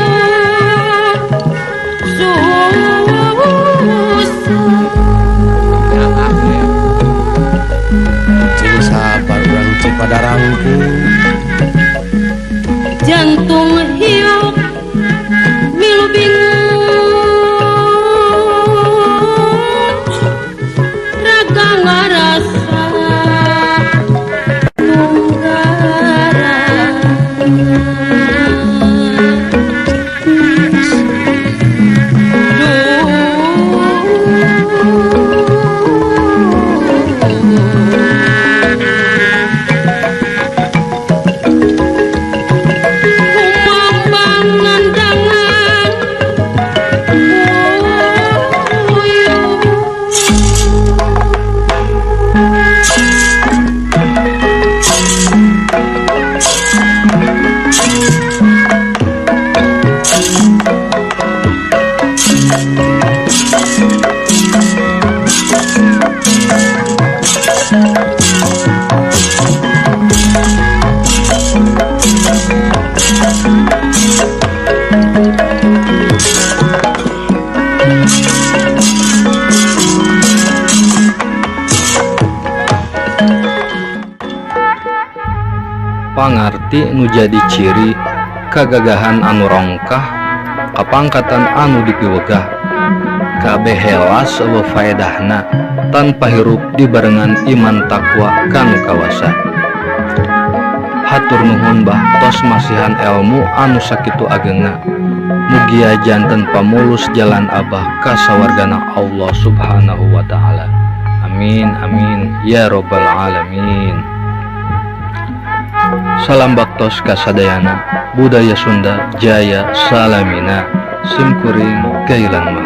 susah cing sabar urang Cipadarangku jantung hiup milu bingung raga ngarasa pangarti nu jadi ciri kagagahan anu rongkah kapangkatan anu dipiwegah kabeh helas eueuh faedahna tanpa hirup dibarengan iman takwa kanu kawasa hatur nuhun bah tos masihan ilmu anu sakitu agengna Mugia janten pamulus jalan abah kasawargana Allah subhanahu wa ta'ala. Amin amin ya robbal alamin. Salam baktos kasadayana budaya Sunda Jaya Salamina Simkuring Kailan